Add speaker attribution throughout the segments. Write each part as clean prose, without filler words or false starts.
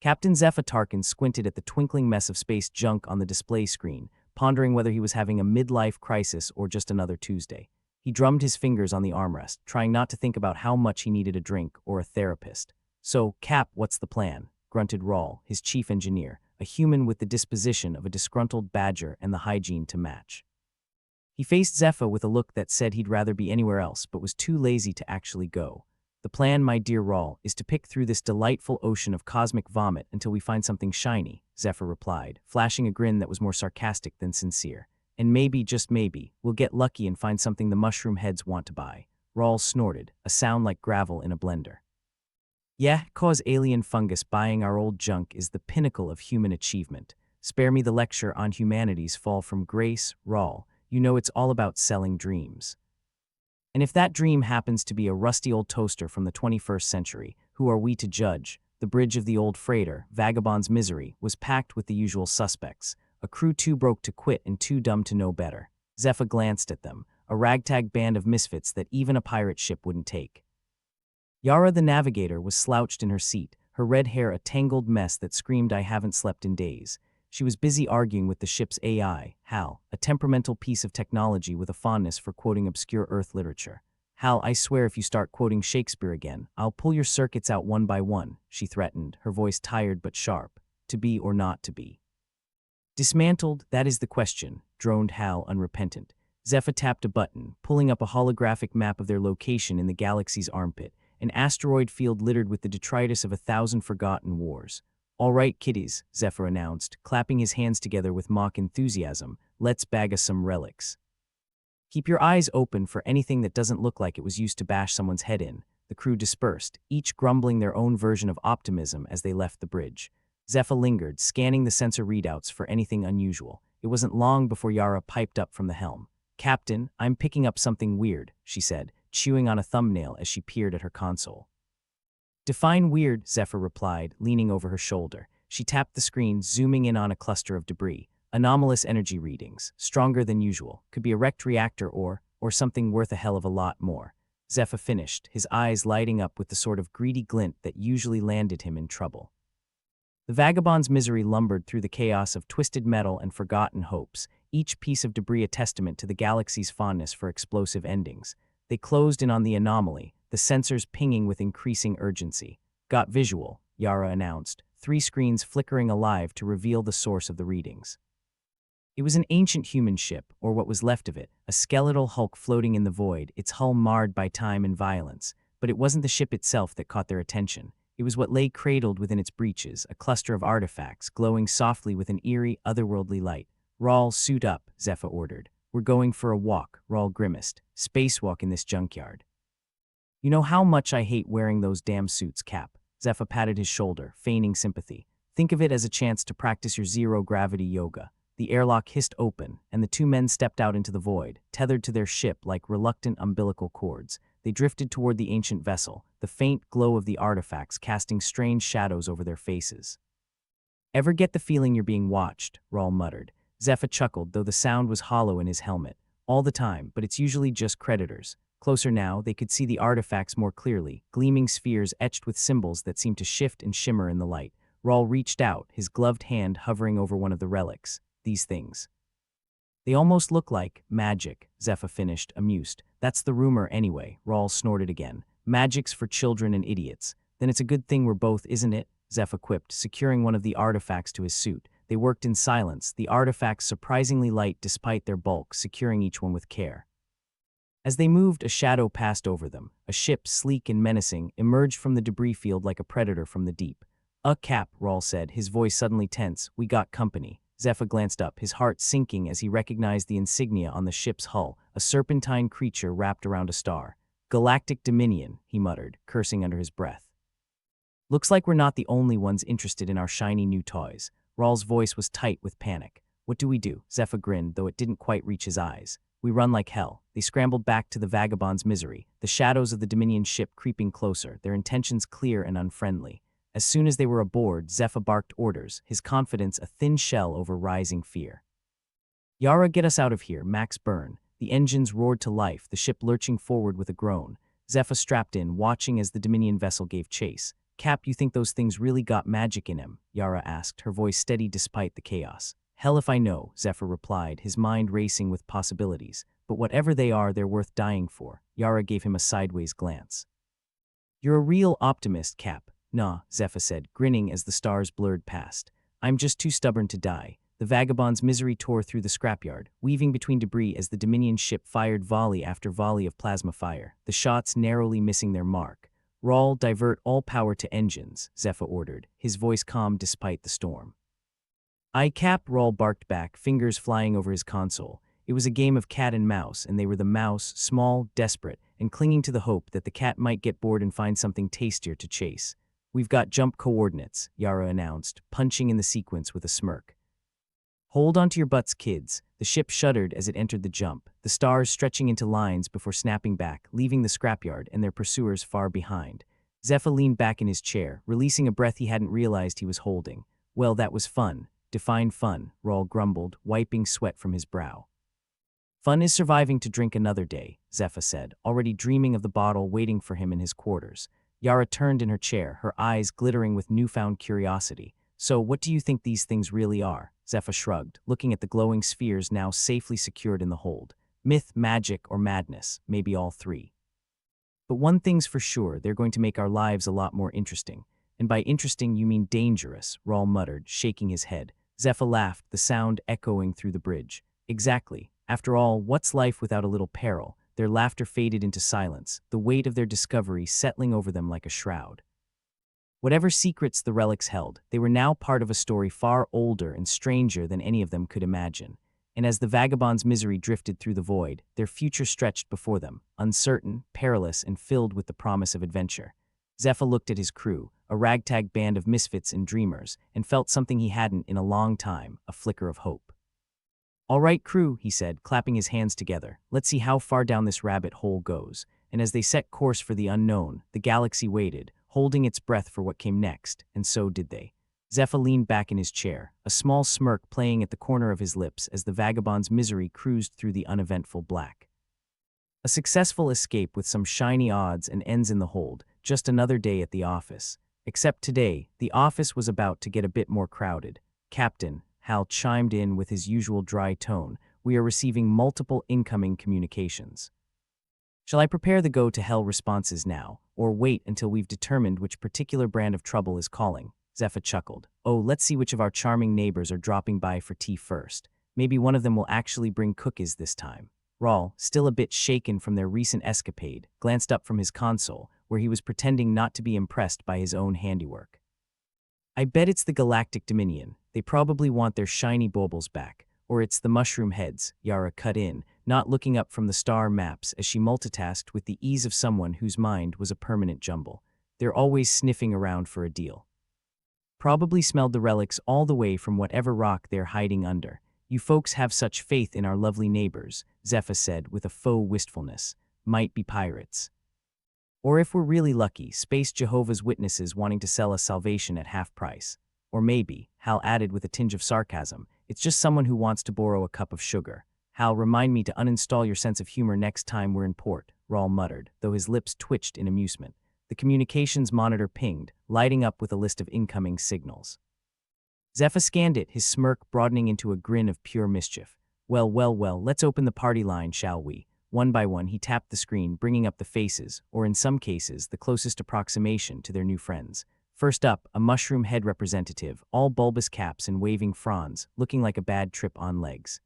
Speaker 1: Captain Zephyr Tarkin squinted at the twinkling mess of space junk on the display screen, pondering whether he was having a midlife crisis or just another Tuesday. He drummed his fingers on the armrest, trying not to think about how much he needed a drink or a therapist. "So, Cap, what's the plan?" grunted Rawl, his chief engineer, a human with the disposition of a disgruntled badger and the hygiene to match. He faced Zephyr with a look that said he'd rather be anywhere else but was too lazy to actually go. "The plan, my dear Rawl, is to pick through this delightful ocean of cosmic vomit until we find something shiny," Zephyr replied, flashing a grin that was more sarcastic than sincere. "And maybe, just maybe, we'll get lucky and find something the mushroom heads want to buy." Rawl snorted, a sound like gravel in a blender. "Yeah, 'cause alien fungus buying our old junk is the pinnacle of human achievement. Spare me the lecture on humanity's fall from grace, Rawl. You know it's all about selling dreams. And if that dream happens to be a rusty old toaster from the 21st century, who are we to judge?" The bridge of the old freighter, Vagabond's Misery, was packed with the usual suspects, a crew too broke to quit and too dumb to know better. Zephyr glanced at them, a ragtag band of misfits that even a pirate ship wouldn't take. Yara the navigator was slouched in her seat, her red hair a tangled mess that screamed "I haven't slept in days." She was busy arguing with the ship's AI, Hal, a temperamental piece of technology with a fondness for quoting obscure Earth literature. "Hal, I swear if you start quoting Shakespeare again, I'll pull your circuits out one by one," she threatened, her voice tired but sharp. "To be or not to be?" "Dismantled, that is the question," droned Hal, unrepentant. Zephyr tapped a button, pulling up a holographic map of their location in the galaxy's armpit, an asteroid field littered with the detritus of 1,000 forgotten wars. "All right, kiddies," Zephyr announced, clapping his hands together with mock enthusiasm, "let's bag us some relics. Keep your eyes open for anything that doesn't look like it was used to bash someone's head in." The crew dispersed, each grumbling their own version of optimism as they left the bridge. Zephyr lingered, scanning the sensor readouts for anything unusual. It wasn't long before Yara piped up from the helm. "Captain, I'm picking up something weird," she said, chewing on a thumbnail as she peered at her console. "Define weird," Zephyr replied, leaning over her shoulder. She tapped the screen, zooming in on a cluster of debris. "Anomalous energy readings, stronger than usual. Could be a wrecked reactor or something worth a hell of a lot more." Zephyr finished, his eyes lighting up with the sort of greedy glint that usually landed him in trouble. The Vagabond's Misery lumbered through the chaos of twisted metal and forgotten hopes, each piece of debris a testament to the galaxy's fondness for explosive endings. They closed in on the anomaly, the sensors pinging with increasing urgency. "Got visual," Yara announced, 3 screens flickering alive to reveal the source of the readings. It was an ancient human ship, or what was left of it, a skeletal hulk floating in the void, its hull marred by time and violence. But it wasn't the ship itself that caught their attention. It was what lay cradled within its breeches, a cluster of artifacts glowing softly with an eerie, otherworldly light. "Rawl, suit up," Zephyr ordered. "We're going for a walk," Rawl grimaced. "Spacewalk in this junkyard." "You know how much I hate wearing those damn suits, Cap." Zephyr patted his shoulder, feigning sympathy. "Think of it as a chance to practice your zero-gravity yoga." The airlock hissed open, and the 2 men stepped out into the void, tethered to their ship like reluctant umbilical cords. They drifted toward the ancient vessel, the faint glow of the artifacts casting strange shadows over their faces. "Ever get the feeling you're being watched?" Rawl muttered. Zephyr chuckled, though the sound was hollow in his helmet. "All the time, but it's usually just creditors." Closer now, they could see the artifacts more clearly, gleaming spheres etched with symbols that seemed to shift and shimmer in the light. Rawl reached out, his gloved hand hovering over one of the relics. "These things. They almost look like magic," Zephyr finished, amused. "That's the rumor anyway," Rawl snorted again. "Magic's for children and idiots." "Then it's a good thing we're both, isn't it?" Zephyr quipped, securing one of the artifacts to his suit. They worked in silence, the artifacts surprisingly light despite their bulk, securing each one with care. As they moved, a shadow passed over them. A ship, sleek and menacing, emerged from the debris field like a predator from the deep. Cap," Rawl said, his voice suddenly tense. "We got company." Zephyr glanced up, his heart sinking as he recognized the insignia on the ship's hull, a serpentine creature wrapped around a star. "Galactic Dominion," he muttered, cursing under his breath. "Looks like we're not the only ones interested in our shiny new toys." Rawl's voice was tight with panic. "What do we do?" Zephyr grinned, though it didn't quite reach his eyes. "We run like hell." They scrambled back to the Vagabond's Misery, the shadows of the Dominion ship creeping closer, their intentions clear and unfriendly. As soon as they were aboard, Zephyr barked orders, his confidence a thin shell over rising fear. "Yara, get us out of here," Max burned. The engines roared to life, the ship lurching forward with a groan. Zephyr strapped in, watching as the Dominion vessel gave chase. Cap, you think those things really got magic in 'em? Yara asked, her voice steady despite the chaos. Hell if I know, Zephyr replied, his mind racing with possibilities. But whatever they are, they're worth dying for. Yara gave him a sideways glance. You're a real optimist, Cap. Nah, Zephyr said, grinning as the stars blurred past. I'm just too stubborn to die. The vagabond's misery tore through the scrapyard, weaving between debris as the Dominion ship fired volley after volley of plasma fire, the shots narrowly missing their mark. Rawl, divert all power to engines, Zephyr ordered, his voice calm despite the storm. Aye, Cap, Rawl barked back, fingers flying over his console. It was a game of cat and mouse, and they were the mouse, small, desperate, and clinging to the hope that the cat might get bored and find something tastier to chase. We've got jump coordinates, Yara announced, punching in the sequence with a smirk. Hold onto your butts, kids. The ship shuddered as it entered the jump, the stars stretching into lines before snapping back, leaving the scrapyard and their pursuers far behind. Zephyr leaned back in his chair, releasing a breath he hadn't realized he was holding. Well, that was fun. Define fun, Rawl grumbled, wiping sweat from his brow. Fun is surviving to drink another day, Zephyr said, already dreaming of the bottle waiting for him in his quarters. Yara turned in her chair, her eyes glittering with newfound curiosity. So, what do you think these things really are? Zephyr shrugged, looking at the glowing spheres now safely secured in the hold. Myth, magic, or madness, maybe all three. But one thing's for sure, they're going to make our lives a lot more interesting. And by interesting, you mean dangerous, Rawl muttered, shaking his head. Zephyr laughed, the sound echoing through the bridge. Exactly. After all, what's life without a little peril? Their laughter faded into silence, the weight of their discovery settling over them like a shroud. Whatever secrets the relics held, they were now part of a story far older and stranger than any of them could imagine. And as the vagabond's misery drifted through the void, their future stretched before them, uncertain, perilous, and filled with the promise of adventure. Zephyr looked at his crew, a ragtag band of misfits and dreamers, and felt something he hadn't in a long time, a flicker of hope. All right, crew, he said, clapping his hands together. Let's see how far down this rabbit hole goes. And as they set course for the unknown, the galaxy waited, holding its breath for what came next, and so did they. Zephyr leaned back in his chair, a small smirk playing at the corner of his lips as the vagabond's misery cruised through the uneventful black. A successful escape with some shiny odds and ends in the hold, just another day at the office. Except today, the office was about to get a bit more crowded. Captain, Hal chimed in with his usual dry tone, we are receiving multiple incoming communications. Shall I prepare the go-to-hell responses now, or wait until we've determined which particular brand of trouble is calling? Zephyr chuckled. Oh, let's see which of our charming neighbors are dropping by for tea first. Maybe one of them will actually bring cookies this time. Rawl, still a bit shaken from their recent escapade, glanced up from his console, where he was pretending not to be impressed by his own handiwork. I bet it's the Galactic Dominion. They probably want their shiny baubles back. Or it's the mushroom heads, Yara cut in, not looking up from the star maps as she multitasked with the ease of someone whose mind was a permanent jumble. They're always sniffing around for a deal. Probably smelled the relics all the way from whatever rock they're hiding under. You folks have such faith in our lovely neighbors, Zephyr said with a faux wistfulness. Might be pirates. Or if we're really lucky, Space Jehovah's Witnesses wanting to sell us salvation at half price. Or maybe, Hal added with a tinge of sarcasm, it's just someone who wants to borrow a cup of sugar. Hal, remind me to uninstall your sense of humor next time we're in port, Rawl muttered, though his lips twitched in amusement. The communications monitor pinged, lighting up with a list of incoming signals. Zephyr scanned it, his smirk broadening into a grin of pure mischief. Well, let's open the party line, shall we? One by one, he tapped the screen, bringing up the faces, or in some cases, the closest approximation to their new friends. First up, a mushroom head representative, all bulbous caps and waving fronds, looking like a bad trip on legs.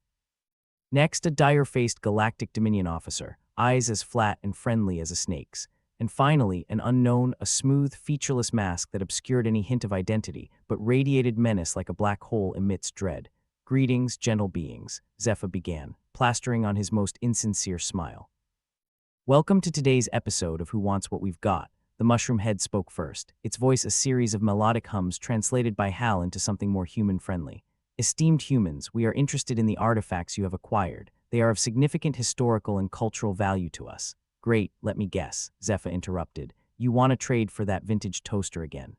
Speaker 1: Next, a dire-faced Galactic Dominion officer, eyes as flat and friendly as a snake's. And finally, an unknown, a smooth, featureless mask that obscured any hint of identity, but radiated menace like a black hole amidst dread. Greetings, gentle beings, Zephyr began, plastering on his most insincere smile. Welcome to today's episode of Who Wants What We've Got. The mushroom head spoke first, its voice a series of melodic hums translated by Hal into something more human-friendly. Esteemed humans, we are interested in the artifacts you have acquired. They are of significant historical and cultural value to us. Great, let me guess, Zephyr interrupted. You want to trade for that vintage toaster again?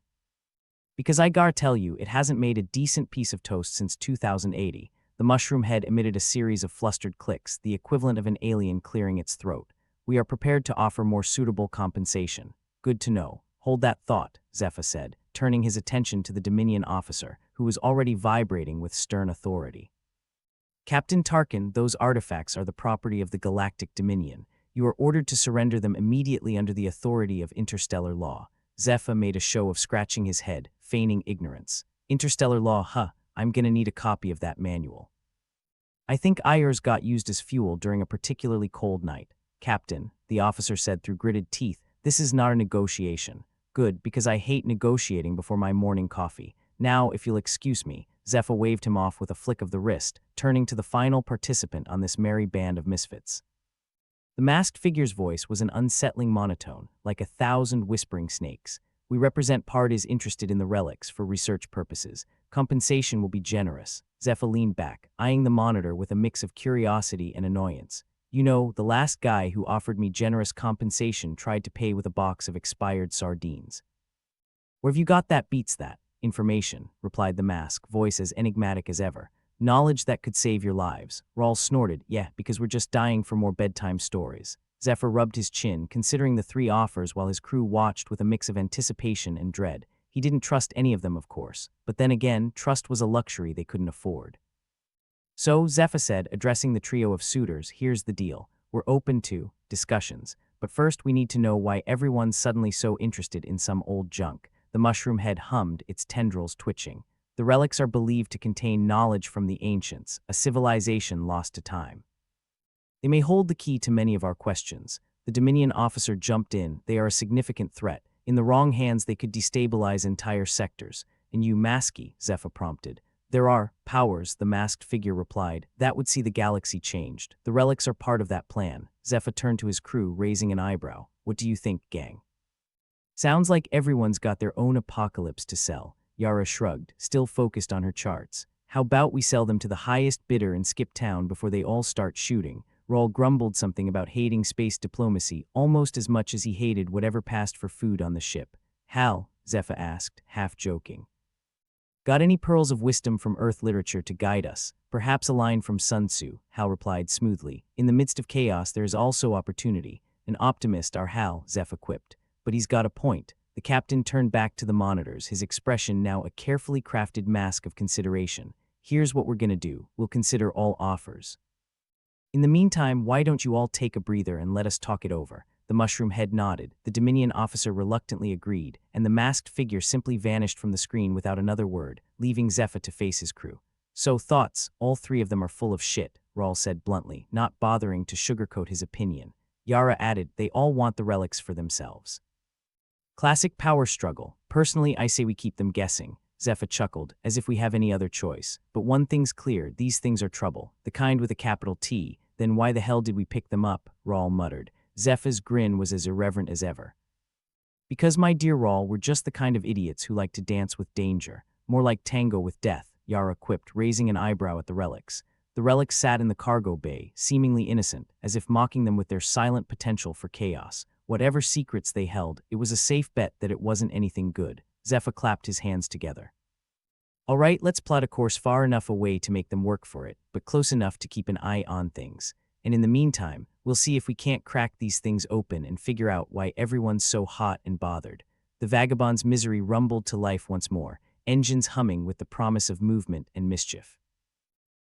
Speaker 1: Because I gar tell you, it hasn't made a decent piece of toast since 2080. The mushroom head emitted a series of flustered clicks, the equivalent of an alien clearing its throat. We are prepared to offer more suitable compensation. Good to know. Hold that thought, Zephyr said, turning his attention to the Dominion officer, who was already vibrating with stern authority. Captain Tarkin, those artifacts are the property of the Galactic Dominion. You are ordered to surrender them immediately under the authority of interstellar law. Zephyr made a show of scratching his head, feigning ignorance. Interstellar law, I'm gonna need a copy of that manual. I think Ayers got used as fuel during a particularly cold night. Captain, the officer said through gritted teeth, this is not a negotiation. Good, because I hate negotiating before my morning coffee. Now, if you'll excuse me, Zephyr waved him off with a flick of the wrist, turning to the final participant on this merry band of misfits. The masked figure's voice was an unsettling monotone, like 1,000 whispering snakes. We represent parties interested in the relics for research purposes. Compensation will be generous. Zephyr leaned back, eyeing the monitor with a mix of curiosity and annoyance. You know, the last guy who offered me generous compensation tried to pay with a box of expired sardines. Where have you got that beats that? Information, replied the mask, voice as enigmatic as ever. Knowledge that could save your lives. Rawl snorted, yeah, because we're just dying for more bedtime stories. Zephyr rubbed his chin, considering the three offers while his crew watched with a mix of anticipation and dread. He didn't trust any of them, of course, but then again, trust was a luxury they couldn't afford. So, Zephyr said, addressing the trio of suitors, here's the deal. We're open to discussions, but first we need to know why everyone's suddenly so interested in some old junk. The mushroom head hummed, its tendrils twitching. The relics are believed to contain knowledge from the ancients, a civilization lost to time. They may hold the key to many of our questions. The Dominion officer jumped in. They are a significant threat. In the wrong hands, they could destabilize entire sectors. And you, Masky, Zephyr prompted. There are powers, the masked figure replied. That would see the galaxy changed. The relics are part of that plan. Zephyr turned to his crew, raising an eyebrow. What do you think, gang? Sounds like everyone's got their own apocalypse to sell. Yara shrugged, still focused on her charts. How about we sell them to the highest bidder and skip town before they all start shooting? Rawl grumbled something about hating space diplomacy almost as much as he hated whatever passed for food on the ship. Hal, Zephyr asked, half joking. Got any pearls of wisdom from Earth literature to guide us? Perhaps a line from Sun Tzu, Hal replied smoothly. In the midst of chaos, there is also opportunity. An optimist, our Hal, Zephyr quipped. But he's got a point. The captain turned back to the monitors, his expression now a carefully crafted mask of consideration. Here's what we're gonna do. We'll consider all offers. In the meantime, why don't you all take a breather and let us talk it over? The mushroom head nodded, the Dominion officer reluctantly agreed, and the masked figure simply vanished from the screen without another word, leaving Zephyr to face his crew. So thoughts, all three of them are full of shit, Rawl said bluntly, not bothering to sugarcoat his opinion. Yara added, they all want the relics for themselves. Classic power struggle. Personally, I say we keep them guessing. Zephyr chuckled, as if we have any other choice. But one thing's clear, these things are trouble. The kind with a capital T. Then why the hell did we pick them up? Rawl muttered. Zephyr's grin was as irreverent as ever. Because, my dear Rawl, we're just the kind of idiots who like to dance with danger. More like tango with death, Yara quipped, raising an eyebrow at the relics. The relics sat in the cargo bay, seemingly innocent, as if mocking them with their silent potential for chaos. Whatever secrets they held, it was a safe bet that it wasn't anything good. Zephyr clapped his hands together. All right, let's plot a course far enough away to make them work for it, but close enough to keep an eye on things. And in the meantime, we'll see if we can't crack these things open and figure out why everyone's so hot and bothered. The vagabond's misery rumbled to life once more, engines humming with the promise of movement and mischief.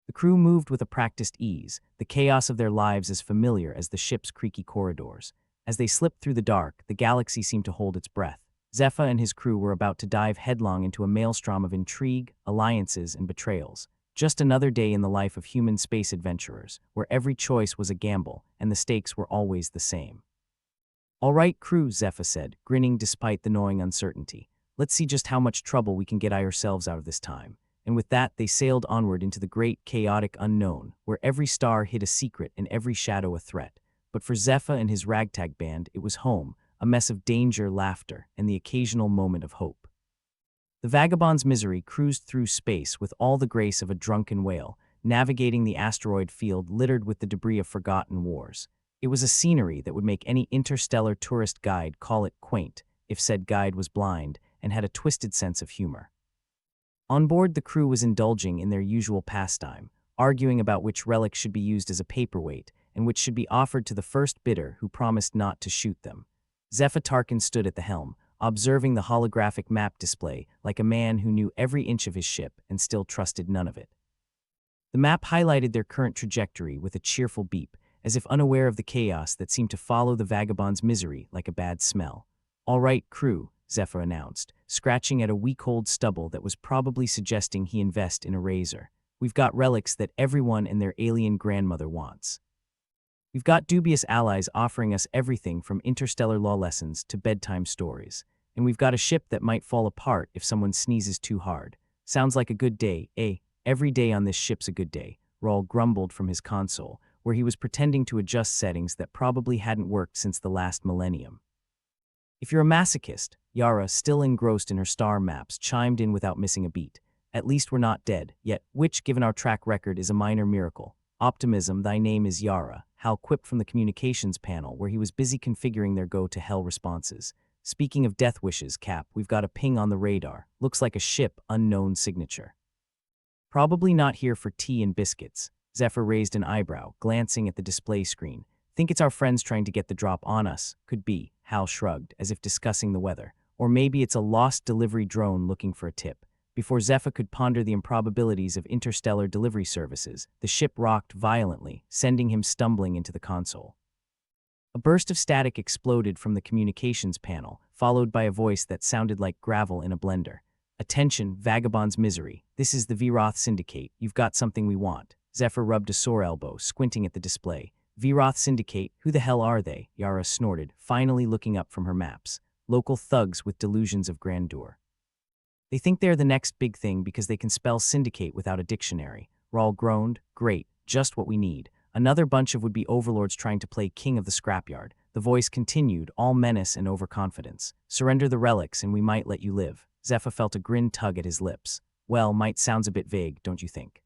Speaker 1: The crew moved with a practiced ease, the chaos of their lives as familiar as the ship's creaky corridors. As they slipped through the dark, the galaxy seemed to hold its breath. Zephyr and his crew were about to dive headlong into a maelstrom of intrigue, alliances, and betrayals. Just another day in the life of human space adventurers, where every choice was a gamble, and the stakes were always the same. All right, crew, Zephyr said, grinning despite the gnawing uncertainty. Let's see just how much trouble we can get ourselves out of this time. And with that, they sailed onward into the great, chaotic unknown, where every star hid a secret and every shadow a threat. But for Zephyr and his ragtag band, it was home, a mess of danger, laughter, and the occasional moment of hope. The vagabond's misery cruised through space with all the grace of a drunken whale, navigating the asteroid field littered with the debris of forgotten wars. It was a scenery that would make any interstellar tourist guide call it quaint, if said guide was blind and had a twisted sense of humor. On board, the crew was indulging in their usual pastime, arguing about which relic should be used as a paperweight and which should be offered to the first bidder who promised not to shoot them. Zephyr Tarkin stood at the helm, observing the holographic map display like a man who knew every inch of his ship and still trusted none of it. The map highlighted their current trajectory with a cheerful beep, as if unaware of the chaos that seemed to follow the vagabond's misery like a bad smell. "All right, crew," Zephyr announced, scratching at a week-old stubble that was probably suggesting he invest in a razor. "We've got relics that everyone and their alien grandmother wants. We've got dubious allies offering us everything from interstellar law lessons to bedtime stories. And we've got a ship that might fall apart if someone sneezes too hard. Sounds like a good day, eh? Every day on this ship's a good day," Rawl grumbled from his console, where he was pretending to adjust settings that probably hadn't worked since the last millennium. "If you're a masochist," Yara, still engrossed in her star maps, chimed in without missing a beat. "At least we're not dead, yet, which, given our track record, is a minor miracle. Optimism, thy name is Yara," Hal quipped from the communications panel where he was busy configuring their go-to-hell responses. "Speaking of death wishes, Cap, we've got a ping on the radar. Looks like a ship, unknown signature. Probably not here for tea and biscuits." Zephyr raised an eyebrow, glancing at the display screen. "Think it's our friends trying to get the drop on us?" "Could be," Hal shrugged, as if discussing the weather. "Or maybe it's a lost delivery drone looking for a tip." Before Zephyr could ponder the improbabilities of interstellar delivery services, the ship rocked violently, sending him stumbling into the console. A burst of static exploded from the communications panel, followed by a voice that sounded like gravel in a blender. "Attention, Vagabond's Misery. This is the Vroth Syndicate. You've got something we want." Zephyr rubbed a sore elbow, squinting at the display. "Vroth Syndicate? Who the hell are they?" Yara snorted, finally looking up from her maps. "Local thugs with delusions of grandeur. They think they're the next big thing because they can spell syndicate without a dictionary." Rawl groaned. "Great, just what we need. Another bunch of would-be overlords trying to play king of the Scrapyard." The voice continued, all menace and overconfidence. "Surrender the relics and we might let you live." Zephyr felt a grin tug at his lips. "Well, might sounds a bit vague, don't you think?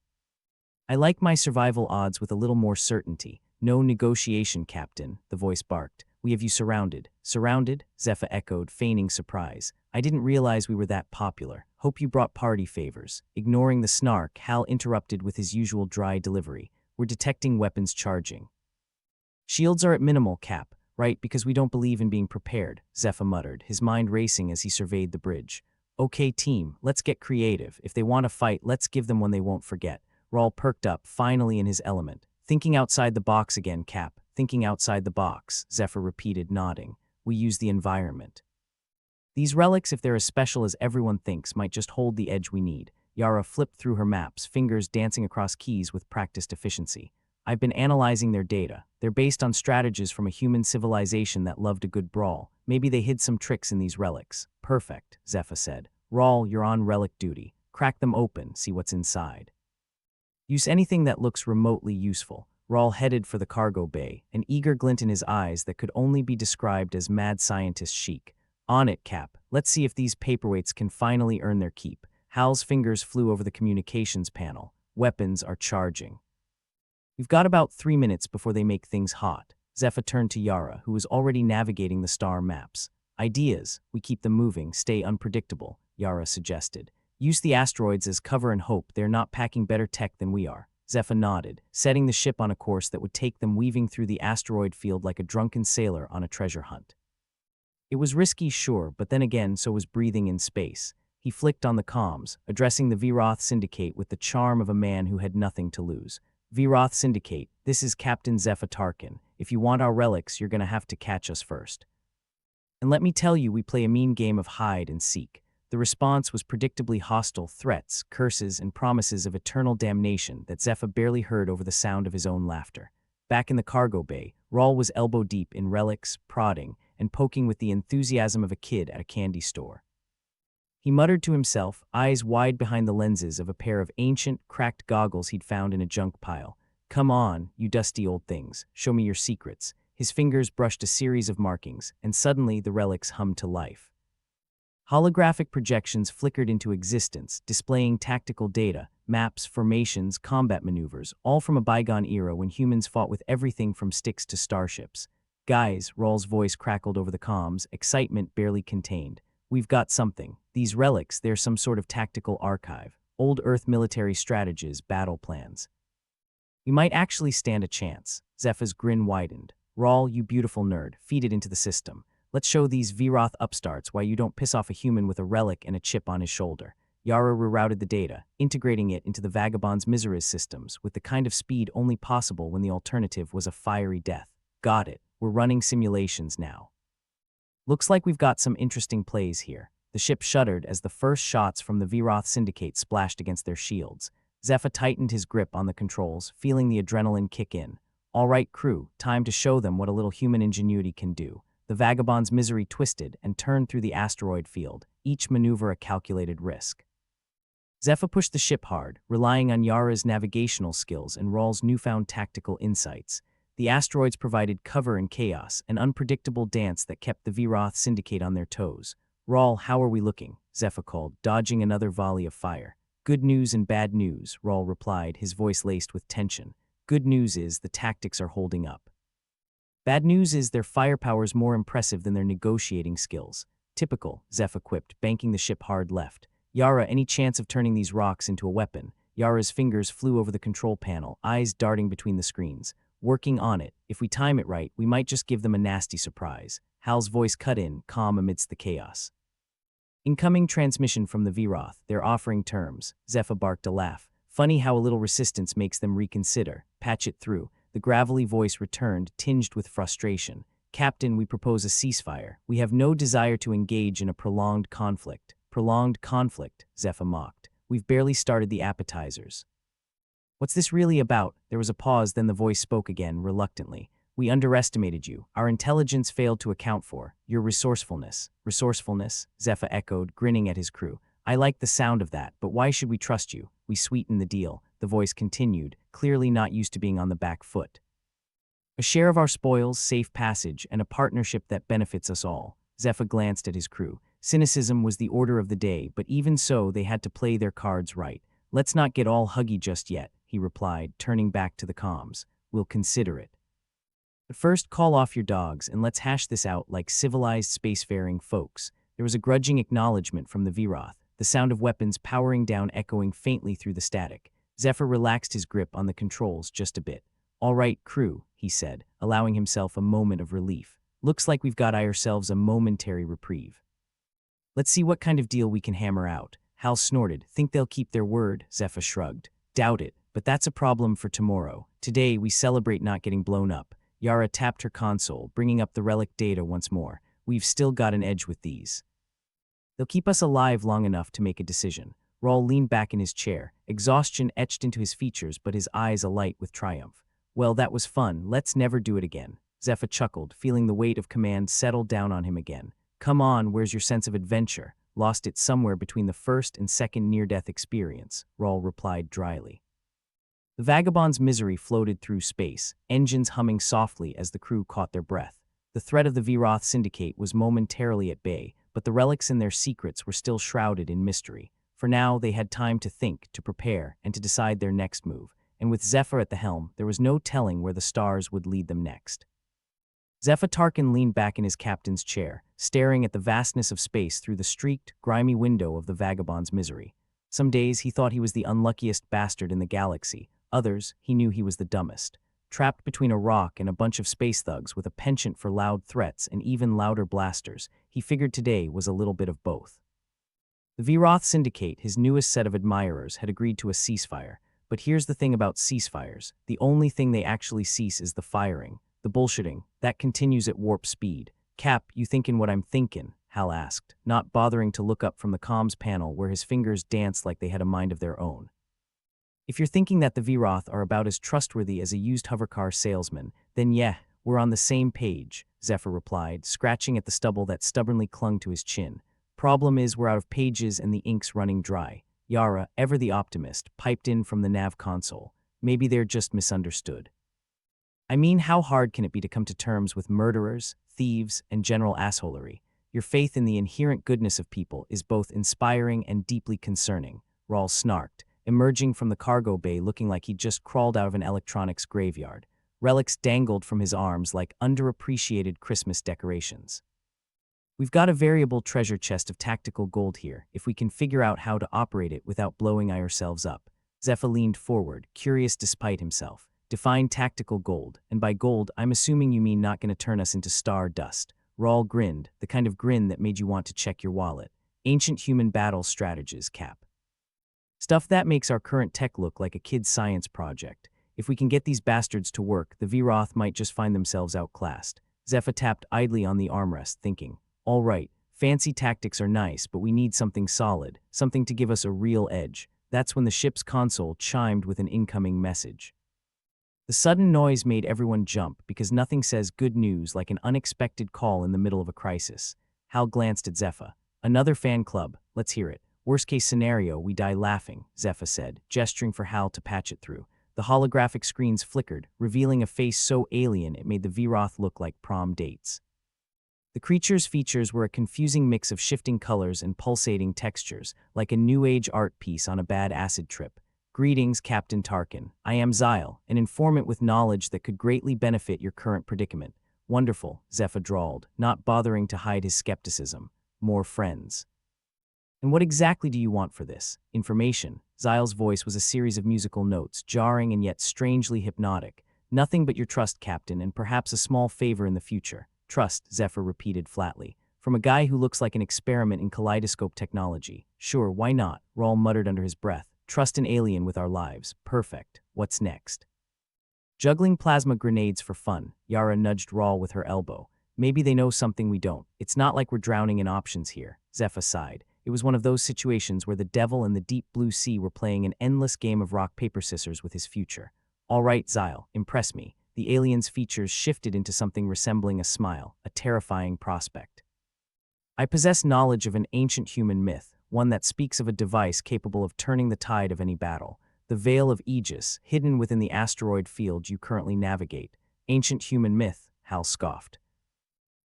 Speaker 1: I like my survival odds with a little more certainty." "No negotiation, Captain," the voice barked. "We have you surrounded." "Surrounded?" Zephyr echoed, feigning surprise. "I didn't realize we were that popular. Hope you brought party favors." Ignoring the snark, Hal interrupted with his usual dry delivery. "We're detecting weapons charging." "Shields are at minimal, Cap, right? Because we don't believe in being prepared," Zephyr muttered, his mind racing as he surveyed the bridge. "Okay, team, let's get creative. If they want to fight, let's give them one they won't forget." Rawl perked up, finally in his element. "Thinking outside the box again, Cap. Thinking outside the box," Zephyr repeated, nodding. "We use the environment. These relics, if they're as special as everyone thinks, might just hold the edge we need." Yara flipped through her maps, fingers dancing across keys with practiced efficiency. "I've been analyzing their data. They're based on strategies from a human civilization that loved a good brawl. Maybe they hid some tricks in these relics." "Perfect," Zephyr said. "Rawl, you're on relic duty. Crack them open, see what's inside. Use anything that looks remotely useful." Rawl headed for the cargo bay, an eager glint in his eyes that could only be described as mad scientist chic. "On it, Cap. Let's see if these paperweights can finally earn their keep." Hal's fingers flew over the communications panel. "Weapons are charging. We've got about 3 minutes before they make things hot." Zephyr turned to Yara, who was already navigating the star maps. "Ideas. We keep them moving, stay unpredictable," Yara suggested. "Use the asteroids as cover and hope they're not packing better tech than we are." Zephyr nodded, setting the ship on a course that would take them weaving through the asteroid field like a drunken sailor on a treasure hunt. It was risky, sure, but then again, so was breathing in space. He flicked on the comms, addressing the Vroth Syndicate with the charm of a man who had nothing to lose. "Vroth Syndicate, this is Captain Zephyr Tarkin. If you want our relics, you're gonna have to catch us first. And let me tell you, we play a mean game of hide and seek." The response was predictably hostile threats, curses, and promises of eternal damnation that Zephyr barely heard over the sound of his own laughter. Back in the cargo bay, Rawl was elbow-deep in relics, prodding, and poking with the enthusiasm of a kid at a candy store. He muttered to himself, eyes wide behind the lenses of a pair of ancient, cracked goggles he'd found in a junk pile. "Come on, you dusty old things, show me your secrets." His fingers brushed a series of markings, and suddenly the relics hummed to life. Holographic projections flickered into existence, displaying tactical data, maps, formations, combat maneuvers, all from a bygone era when humans fought with everything from sticks to starships. "Guys," Rawl's voice crackled over the comms, excitement barely contained. "We've got something. These relics, they're some sort of tactical archive. Old Earth military strategies, battle plans. We might actually stand a chance." Zephyr's grin widened. "Rawl, you beautiful nerd, feed it into the system. Let's show these Vroth upstarts why you don't piss off a human with a relic and a chip on his shoulder. Yara rerouted the data, integrating it into the Vagabond's Misery's systems with the kind of speed only possible when the alternative was a fiery death. Got it. We're running simulations now. Looks like we've got some interesting plays here. The ship shuddered as the first shots from the Vroth syndicate splashed against their shields. Zephyr tightened his grip on the controls, feeling the adrenaline kick in. All right, crew, time to show them what a little human ingenuity can do. The Vagabond's Misery twisted and turned through the asteroid field, each maneuver a calculated risk. Zephyr pushed the ship hard, relying on Yara's navigational skills and Rawl's newfound tactical insights. The asteroids provided cover in chaos, an unpredictable dance that kept the Vroth syndicate on their toes. Rawl, how are we looking? Zephyr called, dodging another volley of fire. Good news and bad news, Rawl replied, his voice laced with tension. Good news is the tactics are holding up. Bad news is their firepower's more impressive than their negotiating skills. Typical, Zephyr quipped, banking the ship hard left. Yara, any chance of turning these rocks into a weapon? Yara's fingers flew over the control panel, eyes darting between the screens. Working on it. If we time it right, we might just give them a nasty surprise. Hal's voice cut in, calm amidst the chaos. Incoming transmission from the Vroth. They're offering terms. Zephyr barked a laugh. Funny how a little resistance makes them reconsider. Patch it through. The gravelly voice returned, tinged with frustration. Captain, we propose a ceasefire. We have no desire to engage in a prolonged conflict. Prolonged conflict, Zephyr mocked. We've barely started the appetizers. What's this really about? There was a pause, then the voice spoke again, reluctantly. We underestimated you. Our intelligence failed to account for your resourcefulness. Resourcefulness? Zephyr echoed, grinning at his crew. I like the sound of that, but why should we trust you? We sweetened the deal. The voice continued, clearly not used to being on the back foot. A share of our spoils, safe passage, and a partnership that benefits us all. Zephyr glanced at his crew. Cynicism was the order of the day, but even so, they had to play their cards right. Let's not get all huggy just yet, he replied, turning back to the comms. We'll consider it. But first, call off your dogs, and let's hash this out like civilized spacefaring folks. There was a grudging acknowledgement from the Vroth, the sound of weapons powering down echoing faintly through the static. Zephyr relaxed his grip on the controls just a bit. All right, crew, he said, allowing himself a moment of relief. Looks like we've got ourselves a momentary reprieve. Let's see what kind of deal we can hammer out. Hal snorted. Think they'll keep their word? Zephyr shrugged. Doubt it, but that's a problem for tomorrow. Today, we celebrate not getting blown up. Yara tapped her console, bringing up the relic data once more. We've still got an edge with these. They'll keep us alive long enough to make a decision. Rawl leaned back in his chair, exhaustion etched into his features but his eyes alight with triumph. Well, that was fun. Let's never do it again. Zephyr chuckled, feeling the weight of command settle down on him again. Come on, where's your sense of adventure? Lost it somewhere between the first and second near-death experience, Rawl replied dryly. The Vagabond's Misery floated through space, engines humming softly as the crew caught their breath. The threat of the Vroth syndicate was momentarily at bay, but the relics and their secrets were still shrouded in mystery. For now, they had time to think, to prepare, and to decide their next move. And with Zephyr at the helm, there was no telling where the stars would lead them next. Zephyr Tarkin leaned back in his captain's chair, staring at the vastness of space through the streaked, grimy window of the Vagabond's Misery. Some days he thought he was the unluckiest bastard in the galaxy. Others, he knew he was the dumbest. Trapped between a rock and a bunch of space thugs with a penchant for loud threats and even louder blasters, he figured today was a little bit of both. The Vroth Syndicate, his newest set of admirers, had agreed to a ceasefire. But here's the thing about ceasefires. The only thing they actually cease is the firing. The bullshitting, that continues at warp speed. Cap, you thinkin' what I'm thinkin'? Hal asked, not bothering to look up from the comms panel where his fingers danced like they had a mind of their own. If you're thinking that the Vroth are about as trustworthy as a used hovercar salesman, then yeah, we're on the same page, Zephyr replied, scratching at the stubble that stubbornly clung to his chin. Problem is we're out of pages and the ink's running dry. Yara, ever the optimist, piped in from the nav console. Maybe they're just misunderstood. I mean, how hard can it be to come to terms with murderers, thieves, and general assholery? Your faith in the inherent goodness of people is both inspiring and deeply concerning, Rawl snarked, emerging from the cargo bay looking like he'd just crawled out of an electronics graveyard. Relics dangled from his arms like underappreciated Christmas decorations. We've got a variable treasure chest of tactical gold here, if we can figure out how to operate it without blowing ourselves up. Zephyr leaned forward, curious despite himself. Define tactical gold, and by gold, I'm assuming you mean not gonna turn us into star dust. Rawl grinned, the kind of grin that made you want to check your wallet. Ancient human battle strategies, Cap. Stuff that makes our current tech look like a kid's science project. If we can get these bastards to work, the Vroth might just find themselves outclassed. Zephyr tapped idly on the armrest, thinking, all right, fancy tactics are nice, but we need something solid, something to give us a real edge. That's when the ship's console chimed with an incoming message. The sudden noise made everyone jump because nothing says good news like an unexpected call in the middle of a crisis. Hal glanced at Zephyr. Another fan club, let's hear it. Worst case scenario, we die laughing, Zephyr said, gesturing for Hal to patch it through. The holographic screens flickered, revealing a face so alien it made the Vroth look like prom dates. The creature's features were a confusing mix of shifting colors and pulsating textures, like a new age art piece on a bad acid trip. Greetings, Captain Tarkin. I am Xyle, an informant with knowledge that could greatly benefit your current predicament. Wonderful, Zephyr drawled, not bothering to hide his skepticism. More friends. And what exactly do you want for this? Information. Xyle's voice was a series of musical notes, jarring and yet strangely hypnotic. Nothing but your trust, Captain, and perhaps a small favor in the future. Trust, Zephyr repeated flatly. From a guy who looks like an experiment in kaleidoscope technology. Sure, why not? Rawl muttered under his breath. Trust an alien with our lives. Perfect. What's next? Juggling plasma grenades for fun. Yara nudged Rawl with her elbow. Maybe they know something we don't. It's not like we're drowning in options here. Zephyr sighed. It was one of those situations where the devil and the deep blue sea were playing an endless game of rock, paper, scissors with his future. All right, Xyle, impress me. The alien's features shifted into something resembling a smile, a terrifying prospect. I possess knowledge of an ancient human myth, one that speaks of a device capable of turning the tide of any battle. The Veil of Aegis, hidden within the asteroid field you currently navigate. Ancient human myth, Hal scoffed.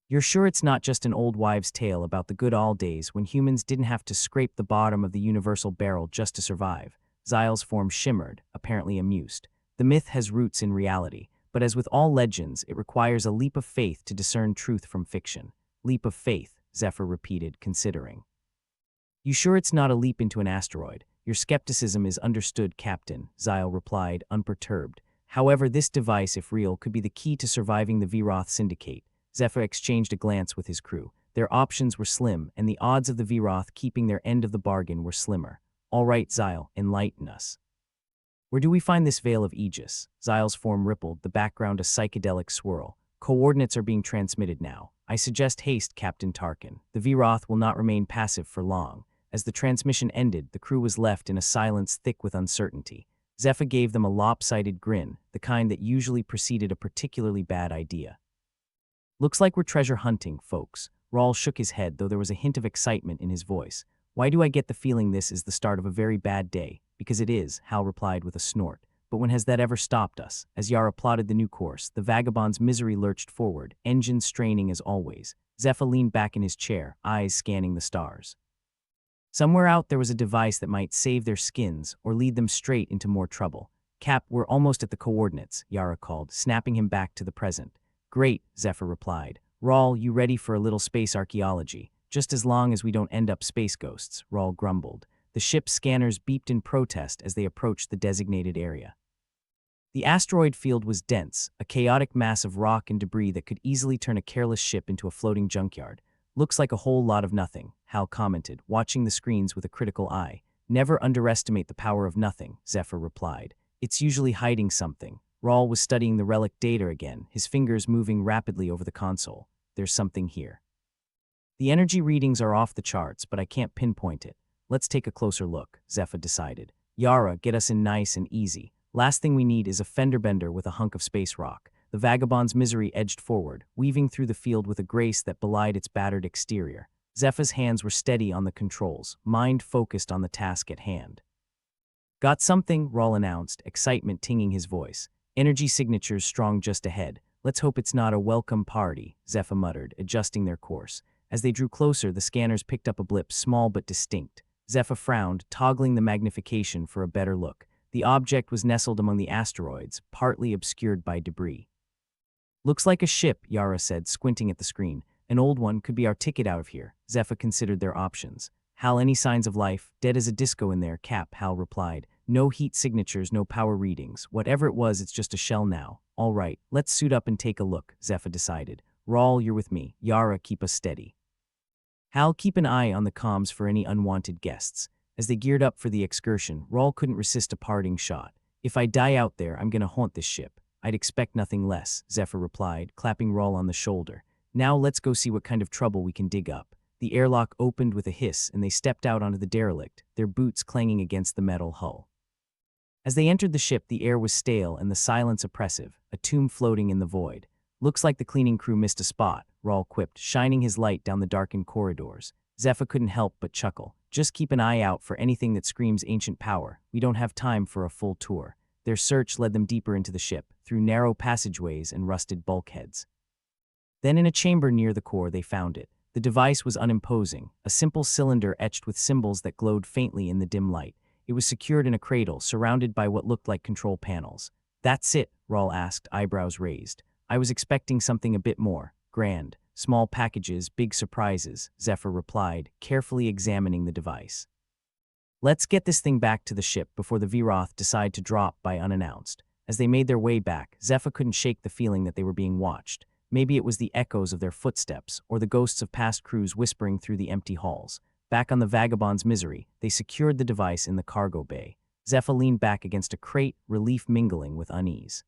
Speaker 1: You're sure it's not just an old wives' tale about the good old days when humans didn't have to scrape the bottom of the universal barrel just to survive? Xyle's form shimmered, apparently amused. The myth has roots in reality, but as with all legends, it requires a leap of faith to discern truth from fiction. Leap of faith, Zephyr repeated, considering. You sure it's not a leap into an asteroid? Your skepticism is understood, Captain, Xyle replied, unperturbed. However, this device, if real, could be the key to surviving the Vroth Syndicate. Zephyr exchanged a glance with his crew. Their options were slim, and the odds of the Vroth keeping their end of the bargain were slimmer. All right, Xyle, enlighten us. Where do we find this Veil of Aegis? Xyle's form rippled, the background a psychedelic swirl. Coordinates are being transmitted now. I suggest haste, Captain Tarkin. The Vroth will not remain passive for long. As the transmission ended, the crew was left in a silence thick with uncertainty. Zephyr gave them a lopsided grin, the kind that usually preceded a particularly bad idea. Looks like we're treasure hunting, folks. Rawl shook his head, though there was a hint of excitement in his voice. Why do I get the feeling this is the start of a very bad day? Because it is, Hal replied with a snort. But when has that ever stopped us? As Yara plotted the new course, the vagabond's misery lurched forward, engines straining as always. Zephyr leaned back in his chair, eyes scanning the stars. Somewhere out there was a device that might save their skins or lead them straight into more trouble. Cap, we're almost at the coordinates, Yara called, snapping him back to the present. Great, Zephyr replied. Rawl, you ready for a little space archaeology? Just as long as we don't end up space ghosts, Rawl grumbled. The ship's scanners beeped in protest as they approached the designated area. The asteroid field was dense, a chaotic mass of rock and debris that could easily turn a careless ship into a floating junkyard. Looks like a whole lot of nothing, Hal commented, watching the screens with a critical eye. Never underestimate the power of nothing, Zephyr replied. It's usually hiding something. Rawl was studying the relic data again, his fingers moving rapidly over the console. There's something here. The energy readings are off the charts, but I can't pinpoint it. Let's take a closer look, Zephyr decided. Yara, get us in nice and easy. Last thing we need is a fender bender with a hunk of space rock. The vagabond's misery edged forward, weaving through the field with a grace that belied its battered exterior. Zephyr's hands were steady on the controls, mind focused on the task at hand. Got something, Rawl announced, excitement tinging his voice. Energy signatures strong just ahead. Let's hope it's not a welcome party, Zephyr muttered, adjusting their course. As they drew closer, the scanners picked up a blip, small but distinct. Zephyr frowned, toggling the magnification for a better look. The object was nestled among the asteroids, partly obscured by debris. Looks like a ship, Yara said, squinting at the screen. An old one, could be our ticket out of here. Zephyr considered their options. Hal, any signs of life? Dead as a disco in there, Cap, Hal replied. No heat signatures, no power readings. Whatever it was, it's just a shell now. All right, let's suit up and take a look, Zephyr decided. Rawl, you're with me. Yara, keep us steady. Hal, keep an eye on the comms for any unwanted guests. As they geared up for the excursion, Rawl couldn't resist a parting shot. If I die out there, I'm gonna haunt this ship. I'd expect nothing less, Zephyr replied, clapping Rawl on the shoulder. Now let's go see what kind of trouble we can dig up. The airlock opened with a hiss and they stepped out onto the derelict, their boots clanging against the metal hull. As they entered the ship, the air was stale and the silence oppressive, a tomb floating in the void. Looks like the cleaning crew missed a spot, Rawl quipped, shining his light down the darkened corridors. Zephyr couldn't help but chuckle. Just keep an eye out for anything that screams ancient power. We don't have time for a full tour. Their search led them deeper into the ship, through narrow passageways and rusted bulkheads. Then in a chamber near the core they found it. The device was unimposing, a simple cylinder etched with symbols that glowed faintly in the dim light. It was secured in a cradle, surrounded by what looked like control panels. That's it, Rawl asked, eyebrows raised. I was expecting something a bit more grand. Small packages, big surprises, Zephyr replied, carefully examining the device. Let's get this thing back to the ship before the Viroth decide to drop by unannounced. As they made their way back, Zephyr couldn't shake the feeling that they were being watched. Maybe it was the echoes of their footsteps, or the ghosts of past crews whispering through the empty halls. Back on the Vagabond's Misery, they secured the device in the cargo bay. Zephyr leaned back against a crate, relief mingling with unease.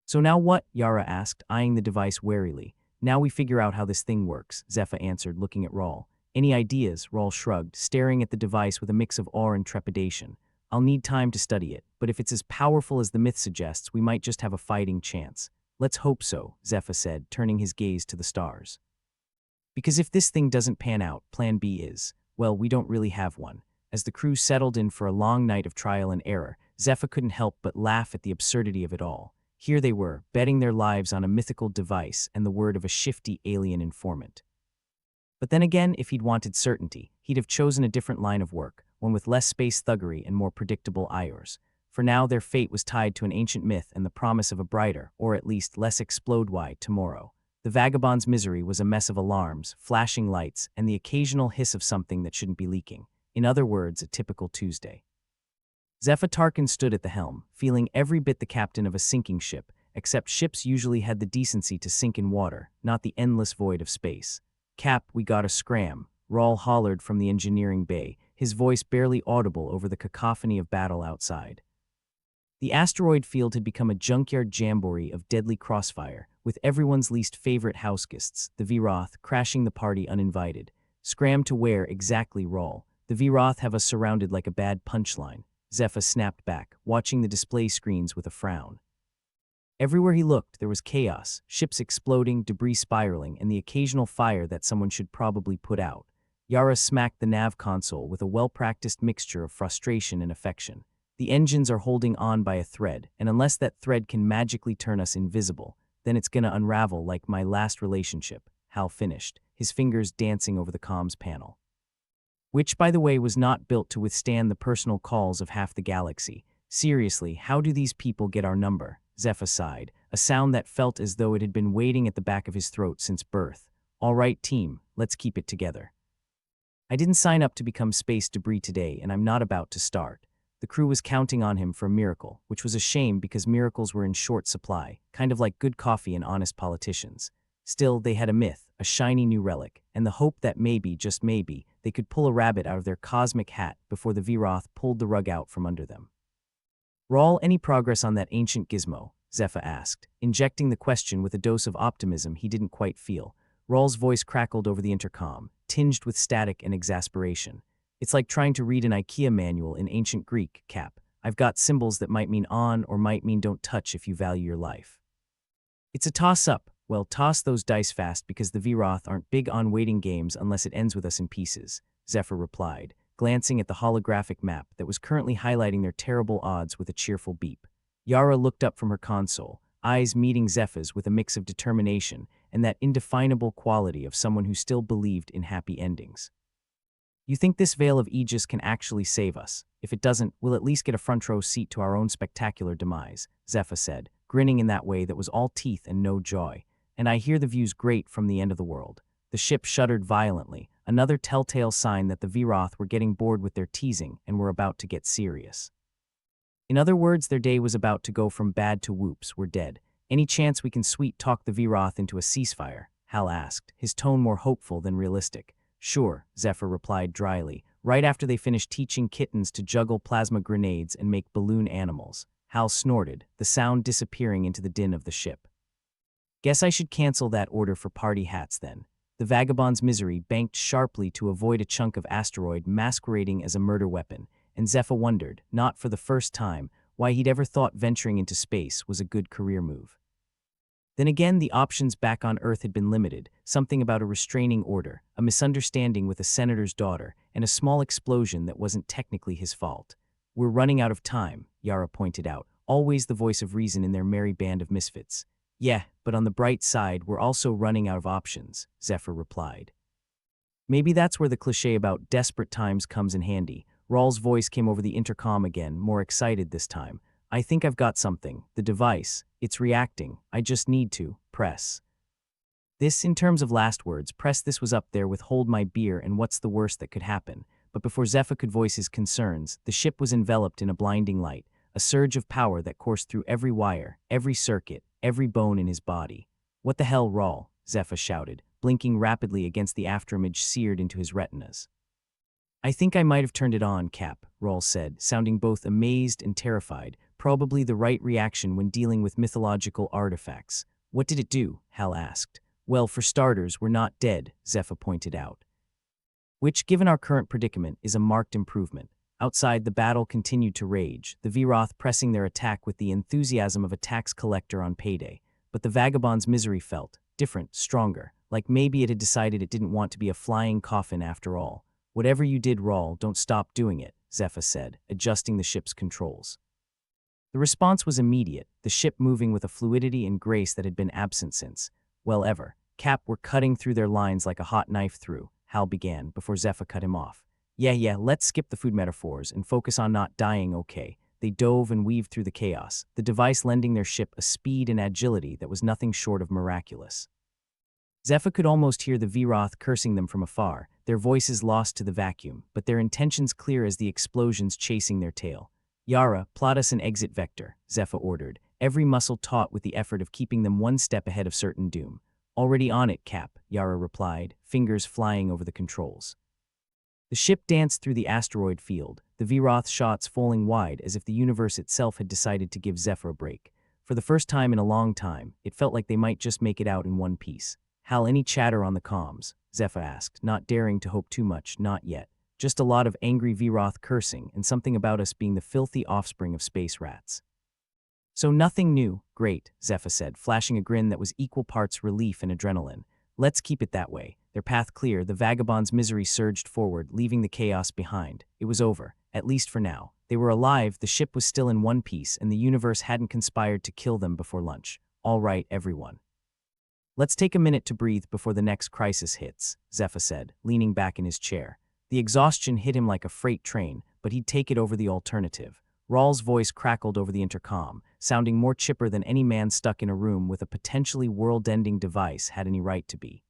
Speaker 1: So now what? Yara asked, eyeing the device warily. Now we figure out how this thing works, Zephyr answered, looking at Rawl. Any ideas? Rawl shrugged, staring at the device with a mix of awe and trepidation. I'll need time to study it, but if it's as powerful as the myth suggests, we might just have a fighting chance. Let's hope so, Zephyr said, turning his gaze to the stars. Because if this thing doesn't pan out, plan B is, well, we don't really have one. As the crew settled in for a long night of trial and error, Zephyr couldn't help but laugh at the absurdity of it all. Here they were, betting their lives on a mythical device and the word of a shifty alien informant. But then again, if he'd wanted certainty, he'd have chosen a different line of work, one with less space thuggery and more predictable ires. For now, their fate was tied to an ancient myth and the promise of a brighter, or at least less explode-wide, tomorrow. The Vagabond's Misery was a mess of alarms, flashing lights, and the occasional hiss of something that shouldn't be leaking. In other words, a typical Tuesday. Zephyr Tarkin stood at the helm, feeling every bit the captain of a sinking ship, except ships usually had the decency to sink in water, not the endless void of space. Cap, we gotta scram, Rawl hollered from the engineering bay, his voice barely audible over the cacophony of battle outside. The asteroid field had become a junkyard jamboree of deadly crossfire, with everyone's least favorite houseguests, the Viroth, crashing the party uninvited. Scram to where exactly, Rawl? The Viroth have us surrounded like a bad punchline. Zephyr snapped back, watching the display screens with a frown. Everywhere he looked, there was chaos, ships exploding, debris spiraling, and the occasional fire that someone should probably put out. Yara smacked the nav console with a well-practiced mixture of frustration and affection. The engines are holding on by a thread, and unless that thread can magically turn us invisible, then it's gonna unravel like my last relationship, Hal finished, his fingers dancing over the comms panel. Which, by the way, was not built to withstand the personal calls of half the galaxy. Seriously, how do these people get our number? Zephyr sighed, a sound that felt as though it had been waiting at the back of his throat since birth. All right, team, let's keep it together. I didn't sign up to become space debris today, and I'm not about to start. The crew was counting on him for a miracle, which was a shame because miracles were in short supply, kind of like good coffee and honest politicians. Still, they had a myth, a shiny new relic, and the hope that maybe, just maybe, they could pull a rabbit out of their cosmic hat before the Viroth pulled the rug out from under them. Rawl, any progress on that ancient gizmo? Zephyr asked, injecting the question with a dose of optimism he didn't quite feel. Rawl's voice crackled over the intercom, tinged with static and exasperation. It's like trying to read an IKEA manual in ancient Greek, Cap. I've got symbols that might mean on or might mean don't touch if you value your life. It's a toss-up. Well, toss those dice fast because the Viroth aren't big on waiting games unless it ends with us in pieces, Zephyr replied, glancing at the holographic map that was currently highlighting their terrible odds with a cheerful beep. Yara looked up from her console, eyes meeting Zephyr's with a mix of determination and that indefinable quality of someone who still believed in happy endings. You think this veil of Aegis can actually save us? If it doesn't, we'll at least get a front row seat to our own spectacular demise, Zephyr said, grinning in that way that was all teeth and no joy. And I hear the view's great from the end of the world. The ship shuddered violently, another telltale sign that the Viroth were getting bored with their teasing and were about to get serious. In other words, their day was about to go from bad to whoops, we're dead. Any chance we can sweet-talk the Vroth into a ceasefire? Hal asked, his tone more hopeful than realistic. Sure, Zephyr replied dryly, right after they finished teaching kittens to juggle plasma grenades and make balloon animals. Hal snorted, the sound disappearing into the din of the ship. Guess I should cancel that order for party hats then. The vagabond's misery banked sharply to avoid a chunk of asteroid masquerading as a murder weapon, and Zephyr wondered, not for the first time, why he'd ever thought venturing into space was a good career move. Then again, the options back on Earth had been limited, something about a restraining order, a misunderstanding with a senator's daughter, and a small explosion that wasn't technically his fault. We're running out of time, Yara pointed out, always the voice of reason in their merry band of misfits. Yeah, but on the bright side, we're also running out of options, Zephyr replied. Maybe that's where the cliché about desperate times comes in handy. Rawl's voice came over the intercom again, more excited this time. I think I've got something. The device. It's reacting. I just need to press. This, in terms of last words, press this was up there with hold my beer and what's the worst that could happen. But before Zephyr could voice his concerns, the ship was enveloped in a blinding light, a surge of power that coursed through every wire, every circuit, every bone in his body. What the hell, Rawl? Zephyr shouted, blinking rapidly against the afterimage seared into his retinas. I think I might have turned it on, Cap, Rawl said, sounding both amazed and terrified, probably the right reaction when dealing with mythological artifacts. What did it do? Hal asked. Well, for starters, we're not dead, Zephyr pointed out. Which, given our current predicament, is a marked improvement. Outside, the battle continued to rage, the Vroth pressing their attack with the enthusiasm of a tax collector on payday. But the vagabond's misery felt different, stronger, like maybe it had decided it didn't want to be a flying coffin after all. Whatever you did, Rawl, don't stop doing it, Zephyr said, adjusting the ship's controls. The response was immediate, the ship moving with a fluidity and grace that had been absent since, well, ever. Cap were cutting through their lines like a hot knife through, Hal began, before Zephyr cut him off. Yeah, let's skip the food metaphors and focus on not dying, okay? They dove and weaved through the chaos, the device lending their ship a speed and agility that was nothing short of miraculous. Zephyr could almost hear the Vroth cursing them from afar, their voices lost to the vacuum, but their intentions clear as the explosions chasing their tail. Yara, plot us an exit vector, Zephyr ordered, every muscle taut with the effort of keeping them one step ahead of certain doom. Already on it, Cap, Yara replied, fingers flying over the controls. The ship danced through the asteroid field, the Vroth shots falling wide as if the universe itself had decided to give Zephyr a break. For the first time in a long time, it felt like they might just make it out in one piece. Hal, any chatter on the comms? Zephyr asked, not daring to hope too much, not yet. Just a lot of angry Vroth cursing and something about us being the filthy offspring of space rats. So nothing new. Great, Zephyr said, flashing a grin that was equal parts relief and adrenaline. Let's keep it that way. Their path clear, the vagabond's misery surged forward, leaving the chaos behind. It was over, at least for now. They were alive, the ship was still in one piece, and the universe hadn't conspired to kill them before lunch. All right, everyone. Let's take a minute to breathe before the next crisis hits, Zephyr said, leaning back in his chair. The exhaustion hit him like a freight train, but he'd take it over the alternative. Rawl's voice crackled over the intercom, sounding more chipper than any man stuck in a room with a potentially world-ending device had any right to be.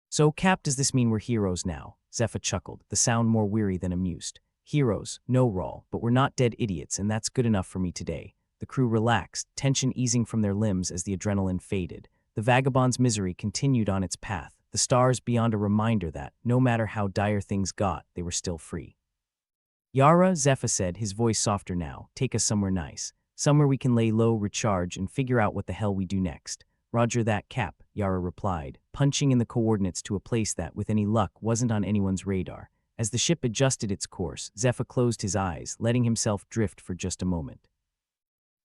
Speaker 1: So, Cap, does this mean we're heroes now? Zephyr chuckled, the sound more weary than amused. Heroes, no, Rawl, but we're not dead idiots, and that's good enough for me today. The crew relaxed, tension easing from their limbs as the adrenaline faded. The vagabond's misery continued on its path, the stars beyond a reminder that, no matter how dire things got, they were still free. Yara, Zephyr said, his voice softer now, take us somewhere nice. Somewhere we can lay low, recharge, and figure out what the hell we do next. Roger that, Cap, Yara replied, punching in the coordinates to a place that, with any luck, wasn't on anyone's radar. As the ship adjusted its course, Zephyr closed his eyes, letting himself drift for just a moment.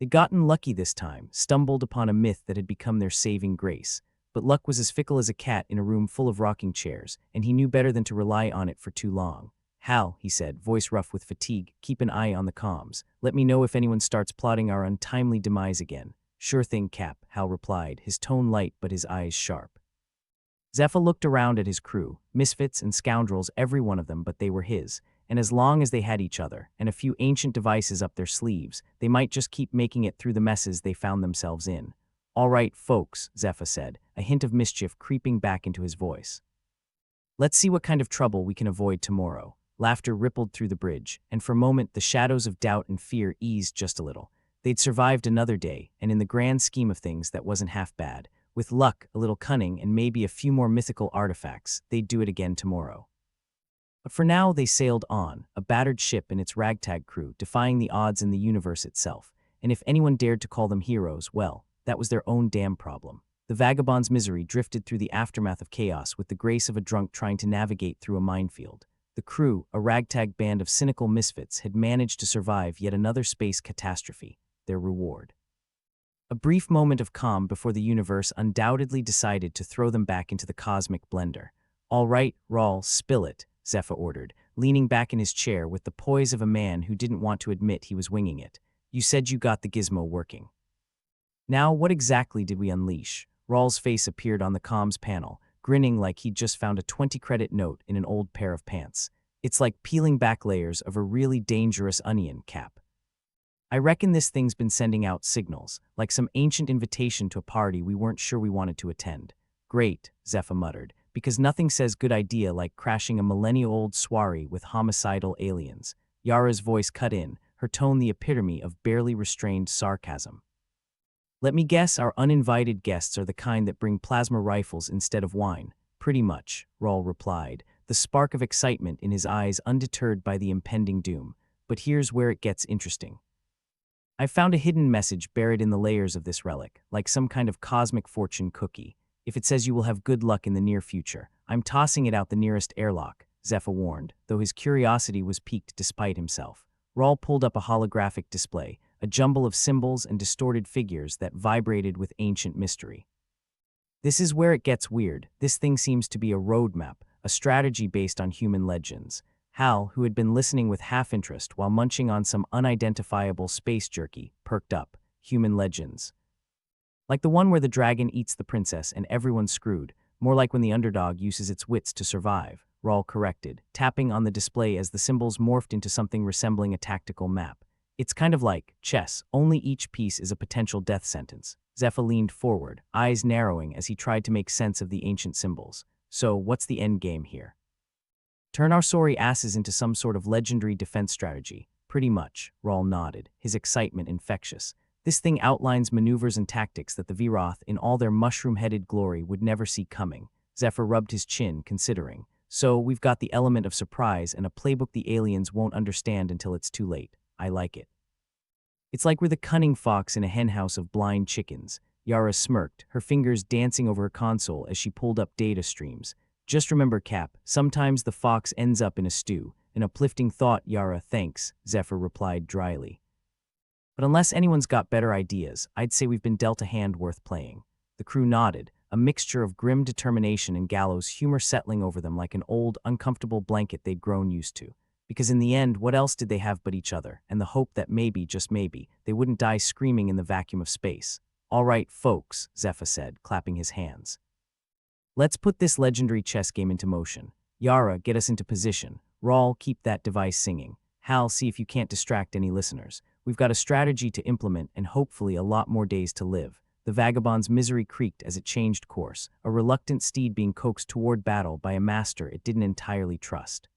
Speaker 1: They'd gotten lucky this time, stumbled upon a myth that had become their saving grace. But luck was as fickle as a cat in a room full of rocking chairs, and he knew better than to rely on it for too long. Hal, he said, voice rough with fatigue, keep an eye on the comms. Let me know if anyone starts plotting our untimely demise again. Sure thing, Cap, Hal replied, his tone light but his eyes sharp. Zephyr looked around at his crew, misfits and scoundrels, every one of them, but they were his. And as long as they had each other, and a few ancient devices up their sleeves, they might just keep making it through the messes they found themselves in. All right, folks, Zephyr said, a hint of mischief creeping back into his voice. Let's see what kind of trouble we can avoid tomorrow. Laughter rippled through the bridge, and for a moment the shadows of doubt and fear eased just a little. They'd survived another day, and in the grand scheme of things, that wasn't half bad. With luck, a little cunning, and maybe a few more mythical artifacts, they'd do it again tomorrow. But for now, they sailed on, a battered ship and its ragtag crew, defying the odds in the universe itself. And if anyone dared to call them heroes, well, that was their own damn problem. The vagabond's misery drifted through the aftermath of chaos with the grace of a drunk trying to navigate through a minefield. The crew, a ragtag band of cynical misfits, had managed to survive yet another space catastrophe, their reward. A brief moment of calm before the universe undoubtedly decided to throw them back into the cosmic blender. "All right, Rawl, spill it," Zephyr ordered, leaning back in his chair with the poise of a man who didn't want to admit he was winging it. "You said you got the gizmo working. Now, what exactly did we unleash?" Rawl's face appeared on the comms panel, grinning like he'd just found a 20-credit note in an old pair of pants. "It's like peeling back layers of a really dangerous onion, Cap. I reckon this thing's been sending out signals, like some ancient invitation to a party we weren't sure we wanted to attend." "Great," Zephyr muttered, "because nothing says good idea like crashing a millennia-old soiree with homicidal aliens." Yara's voice cut in, her tone the epitome of barely restrained sarcasm. "Let me guess, our uninvited guests are the kind that bring plasma rifles instead of wine." "Pretty much," Rawl replied, the spark of excitement in his eyes undeterred by the impending doom. "But here's where it gets interesting. I found a hidden message buried in the layers of this relic, like some kind of cosmic fortune cookie. If it says you will have good luck in the near future, I'm tossing it out the nearest airlock," Zephyr warned, though his curiosity was piqued despite himself. Rawl pulled up a holographic display, a jumble of symbols and distorted figures that vibrated with ancient mystery. "This is where it gets weird. This thing seems to be a roadmap, a strategy based on human legends." Hal, who had been listening with half-interest while munching on some unidentifiable space jerky, perked up. "Human legends. Like the one where the dragon eats the princess and everyone's screwed. More like when the underdog uses its wits to survive," Rawl corrected, tapping on the display as the symbols morphed into something resembling a tactical map. "It's kind of like chess, only each piece is a potential death sentence." Zephyr leaned forward, eyes narrowing as he tried to make sense of the ancient symbols. "So, what's the end game here? Turn our sorry asses into some sort of legendary defense strategy?" "Pretty much," Rawl nodded, his excitement infectious. "This thing outlines maneuvers and tactics that the Viroth, in all their mushroom-headed glory, would never see coming." Zephyr rubbed his chin, considering. "So, we've got the element of surprise and a playbook the aliens won't understand until it's too late. I like it. It's like we're the cunning fox in a henhouse of blind chickens." Yara smirked, her fingers dancing over her console as she pulled up data streams. "Just remember, Cap, sometimes the fox ends up in a stew." "An uplifting thought, Yara, thanks," Zephyr replied dryly. "But unless anyone's got better ideas, I'd say we've been dealt a hand worth playing." The crew nodded, a mixture of grim determination and gallows humor settling over them like an old, uncomfortable blanket they'd grown used to. Because in the end, what else did they have but each other, and the hope that maybe, just maybe, they wouldn't die screaming in the vacuum of space. "All right, folks," Zephyr said, clapping his hands. "Let's put this legendary chess game into motion. Yara, get us into position. Rawl, keep that device singing. Hal, see if you can't distract any listeners. We've got a strategy to implement and hopefully a lot more days to live." The vagabond's misery creaked as it changed course, a reluctant steed being coaxed toward battle by a master it didn't entirely trust.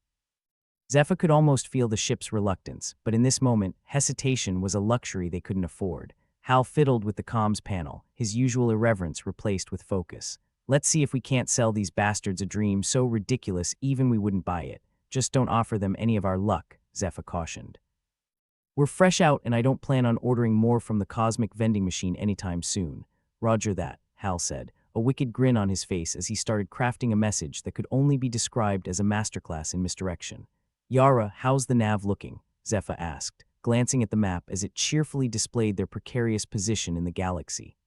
Speaker 1: Zephyr could almost feel the ship's reluctance, but in this moment, hesitation was a luxury they couldn't afford. Hal fiddled with the comms panel, his usual irreverence replaced with focus. "Let's see if we can't sell these bastards a dream so ridiculous even we wouldn't buy it. Just don't offer them any of our luck," Zephyr cautioned. "We're fresh out and I don't plan on ordering more from the cosmic vending machine anytime soon." "Roger that," Hal said, a wicked grin on his face as he started crafting a message that could only be described as a masterclass in misdirection. "Yara, how's the nav looking?" Zephyr asked, glancing at the map as it cheerfully displayed their precarious position in the galaxy.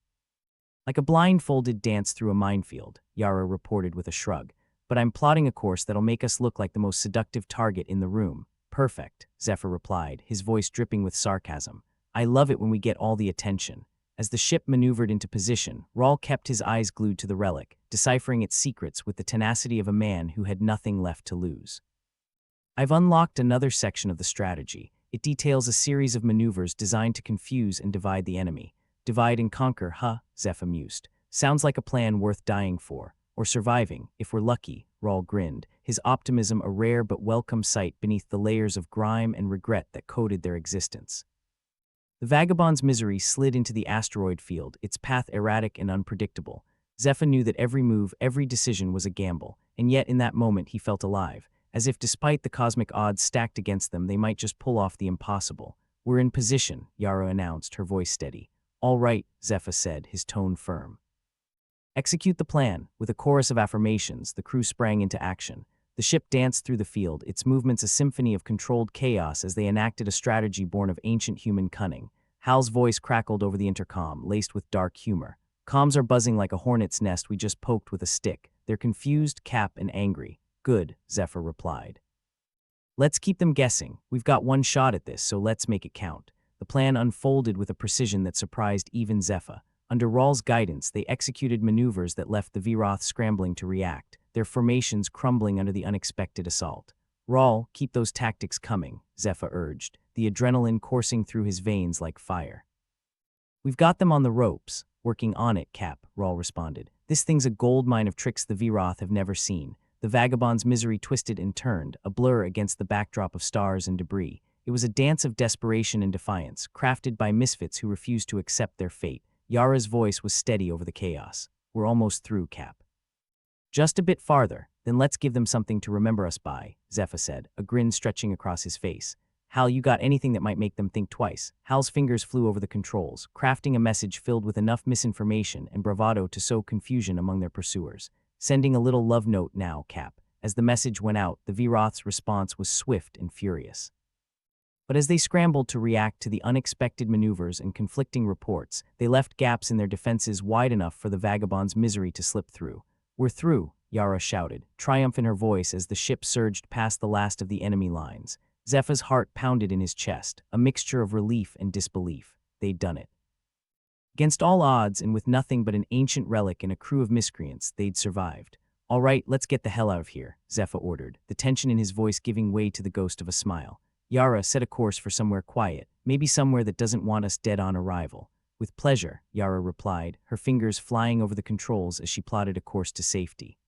Speaker 1: "Like a blindfolded dance through a minefield," Yara reported with a shrug. "But I'm plotting a course that'll make us look like the most seductive target in the room." "Perfect," Zephyr replied, his voice dripping with sarcasm. "I love it when we get all the attention." As the ship maneuvered into position, Rawl kept his eyes glued to the relic, deciphering its secrets with the tenacity of a man who had nothing left to lose. "I've unlocked another section of the strategy. It details a series of maneuvers designed to confuse and divide the enemy." "Divide and conquer, huh?" Zephyr mused. "Sounds like a plan worth dying for. Or surviving, if we're lucky," Rawl grinned, his optimism a rare but welcome sight beneath the layers of grime and regret that coated their existence. The vagabond's misery slid into the asteroid field, its path erratic and unpredictable. Zephyr knew that every move, every decision was a gamble, and yet in that moment he felt alive, as if despite the cosmic odds stacked against them, they might just pull off the impossible. "We're in position," Yara announced, her voice steady. "All right," Zephyr said, his tone firm. "Execute the plan." With a chorus of affirmations, the crew sprang into action. The ship danced through the field, its movements a symphony of controlled chaos as they enacted a strategy born of ancient human cunning. Hal's voice crackled over the intercom, laced with dark humor. "Comms are buzzing like a hornet's nest we just poked with a stick. They're confused, Cap, and angry." "Good," Zephyr replied. "Let's keep them guessing. We've got one shot at this, so let's make it count." The plan unfolded with a precision that surprised even Zephyr. Under Rahl's guidance, they executed maneuvers that left the Viroth scrambling to react, their formations crumbling under the unexpected assault. "Rahl, keep those tactics coming," Zephyr urged, the adrenaline coursing through his veins like fire. "We've got them on the ropes." "Working on it, Cap," Rahl responded. "This thing's a goldmine of tricks the Viroth have never seen." The vagabond's misery twisted and turned, a blur against the backdrop of stars and debris. It was a dance of desperation and defiance, crafted by misfits who refused to accept their fate. Yara's voice was steady over the chaos. "We're almost through, Cap. Just a bit farther, then let's give them something to remember us by," Zephyr said, a grin stretching across his face. "Hal, you got anything that might make them think twice?" Hal's fingers flew over the controls, crafting a message filled with enough misinformation and bravado to sow confusion among their pursuers. "Sending a little love note now, Cap." As the message went out, the Viroth's response was swift and furious. But as they scrambled to react to the unexpected maneuvers and conflicting reports, they left gaps in their defenses wide enough for the vagabond's misery to slip through. "We're through," Yara shouted, triumph in her voice as the ship surged past the last of the enemy lines. Zephyr's heart pounded in his chest, a mixture of relief and disbelief. They'd done it. Against all odds and with nothing but an ancient relic and a crew of miscreants, they'd survived. "All right, let's get the hell out of here," Zephyr ordered, the tension in his voice giving way to the ghost of a smile. "Yara, set a course for somewhere quiet, maybe somewhere that doesn't want us dead on arrival." "With pleasure," Yara replied, her fingers flying over the controls as she plotted a course to safety.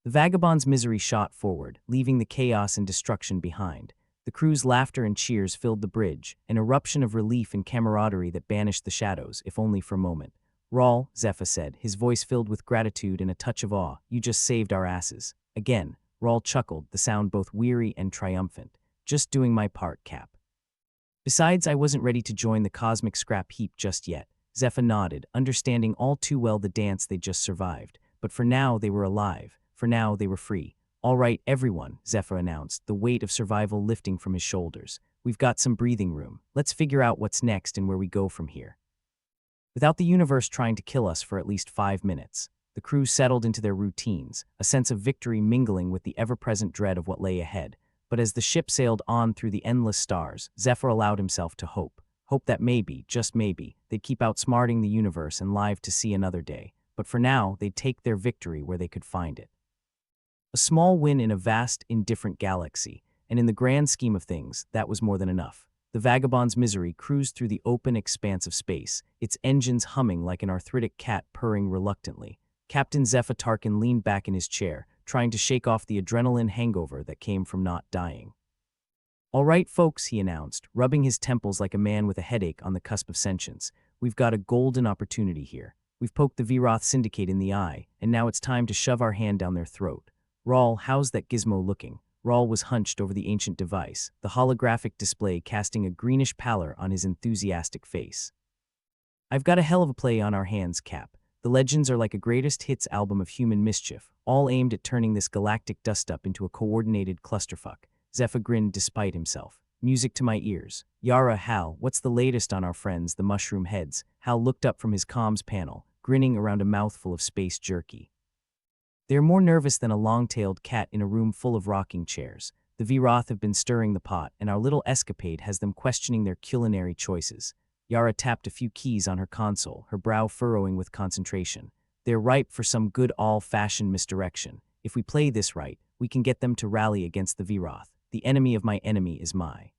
Speaker 1: The vagabond's misery shot forward, leaving the chaos and destruction behind. The crew's laughter and cheers filled the bridge, an eruption of relief and camaraderie that banished the shadows, if only for a moment. "Rahl," Zephyr said, his voice filled with gratitude and a touch of awe, "you just saved our asses." Again, Rahl chuckled, the sound both weary and triumphant. "Just doing my part, Cap. Besides, I wasn't ready to join the cosmic scrap heap just yet." Zephyr nodded, understanding all too well the dance they'd just survived. But for now, they were alive. For now, they were free. "All right, everyone," Zephyr announced, the weight of survival lifting from his shoulders. "We've got some breathing room. Let's figure out what's next and where we go from here." Without the universe trying to kill us for at least 5 minutes, the crew settled into their routines, a sense of victory mingling with the ever-present dread of what lay ahead. But as the ship sailed on through the endless stars, Zephyr allowed himself to hope. Hope that maybe, just maybe, they'd keep outsmarting the universe and live to see another day. But for now, they'd take their victory where they could find it. A small win in a vast, indifferent galaxy, and in the grand scheme of things, that was more than enough. The vagabond's misery cruised through the open expanse of space, its engines humming like an arthritic cat purring reluctantly. Captain Zephyr Tarkin leaned back in his chair, trying to shake off the adrenaline hangover that came from not dying. "All right, folks," he announced, rubbing his temples like a man with a headache on the cusp of sentience. "We've got a golden opportunity here. We've poked the Viroth Syndicate in the eye, and now it's time to shove our hand down their throat. Rahl, how's that gizmo looking?" Rahl was hunched over the ancient device, the holographic display casting a greenish pallor on his enthusiastic face. "I've got a hell of a play on our hands, Cap. The legends are like a greatest hits album of human mischief, all aimed at turning this galactic dust-up into a coordinated clusterfuck." Zephyr grinned despite himself. "Music to my ears." "Yara, Hal, what's the latest on our friends, the mushroom heads?" Hal looked up from his comms panel, grinning around a mouthful of space jerky. "They're more nervous than a long-tailed cat in a room full of rocking chairs. The Viroth have been stirring the pot, and our little escapade has them questioning their culinary choices." Yara tapped a few keys on her console, her brow furrowing with concentration. "They're ripe for some good all-fashioned misdirection. If we play this right, we can get them to rally against the Viroth. The enemy of my enemy is my."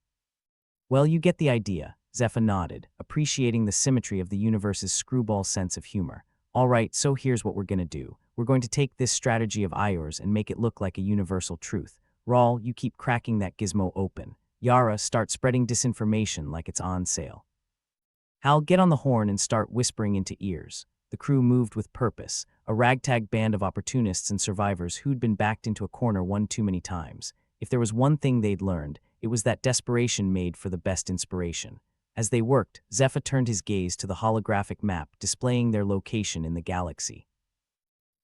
Speaker 1: "Well, you get the idea," Zephyr nodded, appreciating the symmetry of the universe's screwball sense of humor. "All right, so here's what we're going to do. We're going to take this strategy of Ior's and make it look like a universal truth. Rahl, you keep cracking that gizmo open. Yara, start spreading disinformation like it's on sale." Hal, get on the horn and start whispering into ears. The crew moved with purpose, a ragtag band of opportunists and survivors who'd been backed into a corner one too many times. If there was one thing they'd learned, it was that desperation made for the best inspiration. As they worked, Zephyr turned his gaze to the holographic map displaying their location in the galaxy.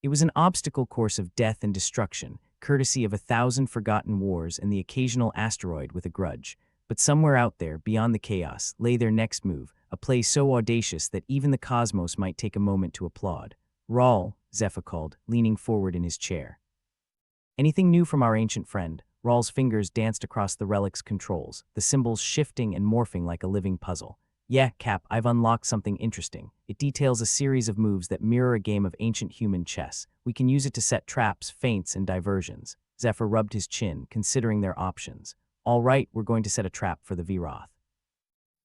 Speaker 1: It was an obstacle course of death and destruction, courtesy of 1,000 forgotten wars and the occasional asteroid with a grudge. But somewhere out there, beyond the chaos, lay their next move, a play so audacious that even the cosmos might take a moment to applaud. "Rawl," Zephyr called, leaning forward in his chair. "Anything new from our ancient friend?" Rawl's fingers danced across the relic's controls, the symbols shifting and morphing like a living puzzle. "Yeah, Cap, I've unlocked something interesting. It details a series of moves that mirror a game of ancient human chess. We can use it to set traps, feints, and diversions." Zephyr rubbed his chin, considering their options. "All right, we're going to set a trap for the Vroth.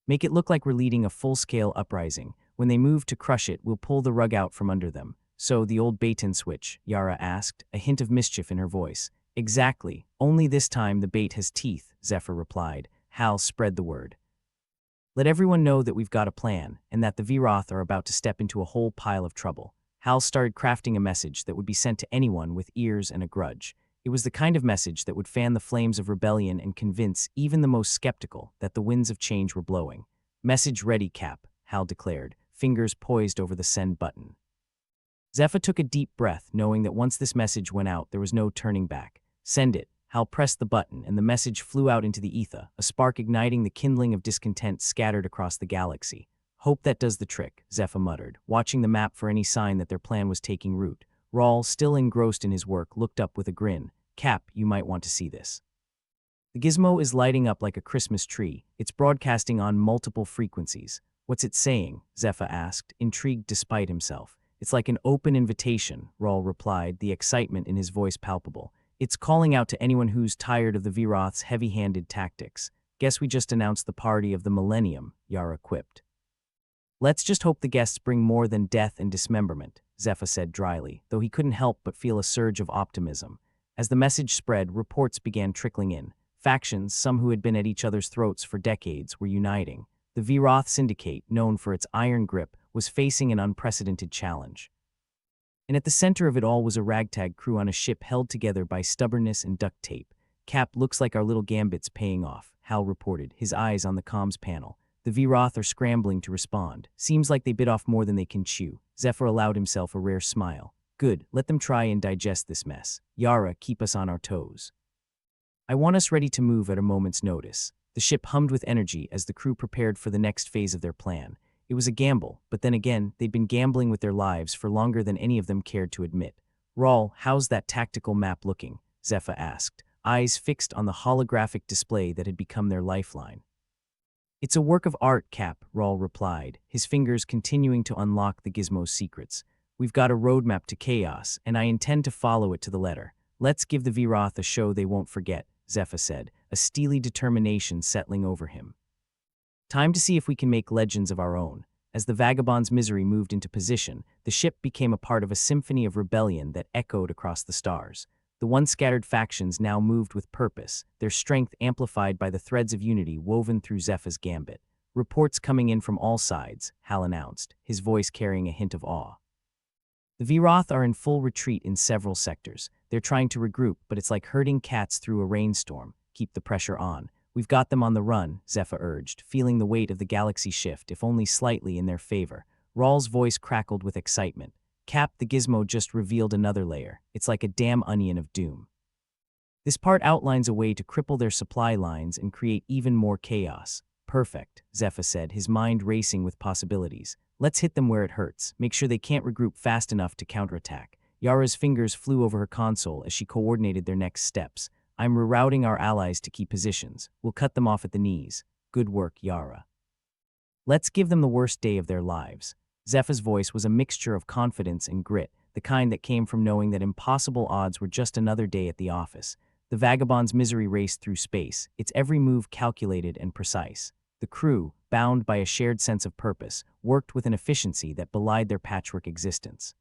Speaker 1: Make it look like we're leading a full-scale uprising. When they move to crush it, we'll pull the rug out from under them." "So, the old bait-and switch?" Yara asked, a hint of mischief in her voice. "Exactly. Only this time the bait has teeth," Zephyr replied. "Hal, spread the word. Let everyone know that we've got a plan, and that the Vroth are about to step into a whole pile of trouble." Hal started crafting a message that would be sent to anyone with ears and a grudge. It was the kind of message that would fan the flames of rebellion and convince even the most skeptical that the winds of change were blowing. "Message ready, Cap," Hal declared, fingers poised over the send button. Zephyr took a deep breath, knowing that once this message went out, there was no turning back. "Send it." Hal pressed the button, and the message flew out into the ether, a spark igniting the kindling of discontent scattered across the galaxy. "Hope that does the trick," Zephyr muttered, watching the map for any sign that their plan was taking root. Rawl, still engrossed in his work, looked up with a grin. "Cap, you might want to see this." The gizmo is lighting up like a Christmas tree. It's broadcasting on multiple frequencies. "What's it saying?" Zephyr asked, intrigued despite himself. "It's like an open invitation," Rawl replied, the excitement in his voice palpable. "It's calling out to anyone who's tired of the Vroth's heavy-handed tactics. Guess we just announced the party of the millennium," Yara quipped. "Let's just hope the guests bring more than death and dismemberment," Zephyr said dryly, though he couldn't help but feel a surge of optimism. As the message spread, reports began trickling in. Factions, some who had been at each other's throats for decades, were uniting. The Vroth Syndicate, known for its iron grip, was facing an unprecedented challenge. And at the center of it all was a ragtag crew on a ship held together by stubbornness and duct tape. "Cap, looks like our little gambit's paying off," Hal reported, his eyes on the comms panel. "The Vroth are scrambling to respond. Seems like they bit off more than they can chew." Zephyr allowed himself a rare smile. "Good, let them try and digest this mess. Yara, keep us on our toes. I want us ready to move at a moment's notice." The ship hummed with energy as the crew prepared for the next phase of their plan. It was a gamble, but then again, they'd been gambling with their lives for longer than any of them cared to admit. "Rawl, how's that tactical map looking?" Zephyr asked, eyes fixed on the holographic display that had become their lifeline. "It's a work of art, Cap," Rawl replied, his fingers continuing to unlock the gizmo's secrets. "We've got a roadmap to chaos, and I intend to follow it to the letter. Let's give the Vroth a show they won't forget," Zephyr said, a steely determination settling over him. "Time to see if we can make legends of our own." As the Vagabond's misery moved into position, the ship became a part of a symphony of rebellion that echoed across the stars. The once scattered factions now moved with purpose, their strength amplified by the threads of unity woven through Zephyr's gambit. "Reports coming in from all sides," Hal announced, his voice carrying a hint of awe. "The Vroth are in full retreat in several sectors. They're trying to regroup, but it's like herding cats through a rainstorm. Keep the pressure on. We've got them on the run," Zephyr urged, feeling the weight of the galaxy shift, if only slightly, in their favor. Rawl's voice crackled with excitement. "Cap, the gizmo just revealed another layer. It's like a damn onion of doom. This part outlines a way to cripple their supply lines and create even more chaos." "Perfect," Zephyr said, his mind racing with possibilities. "Let's hit them where it hurts. Make sure they can't regroup fast enough to counterattack." Yara's fingers flew over her console as she coordinated their next steps. "I'm rerouting our allies to key positions. We'll cut them off at the knees." "Good work, Yara. Let's give them the worst day of their lives." Zephyr's voice was a mixture of confidence and grit, the kind that came from knowing that impossible odds were just another day at the office. The Vagabond's misery raced through space, its every move calculated and precise. The crew, bound by a shared sense of purpose, worked with an efficiency that belied their patchwork existence.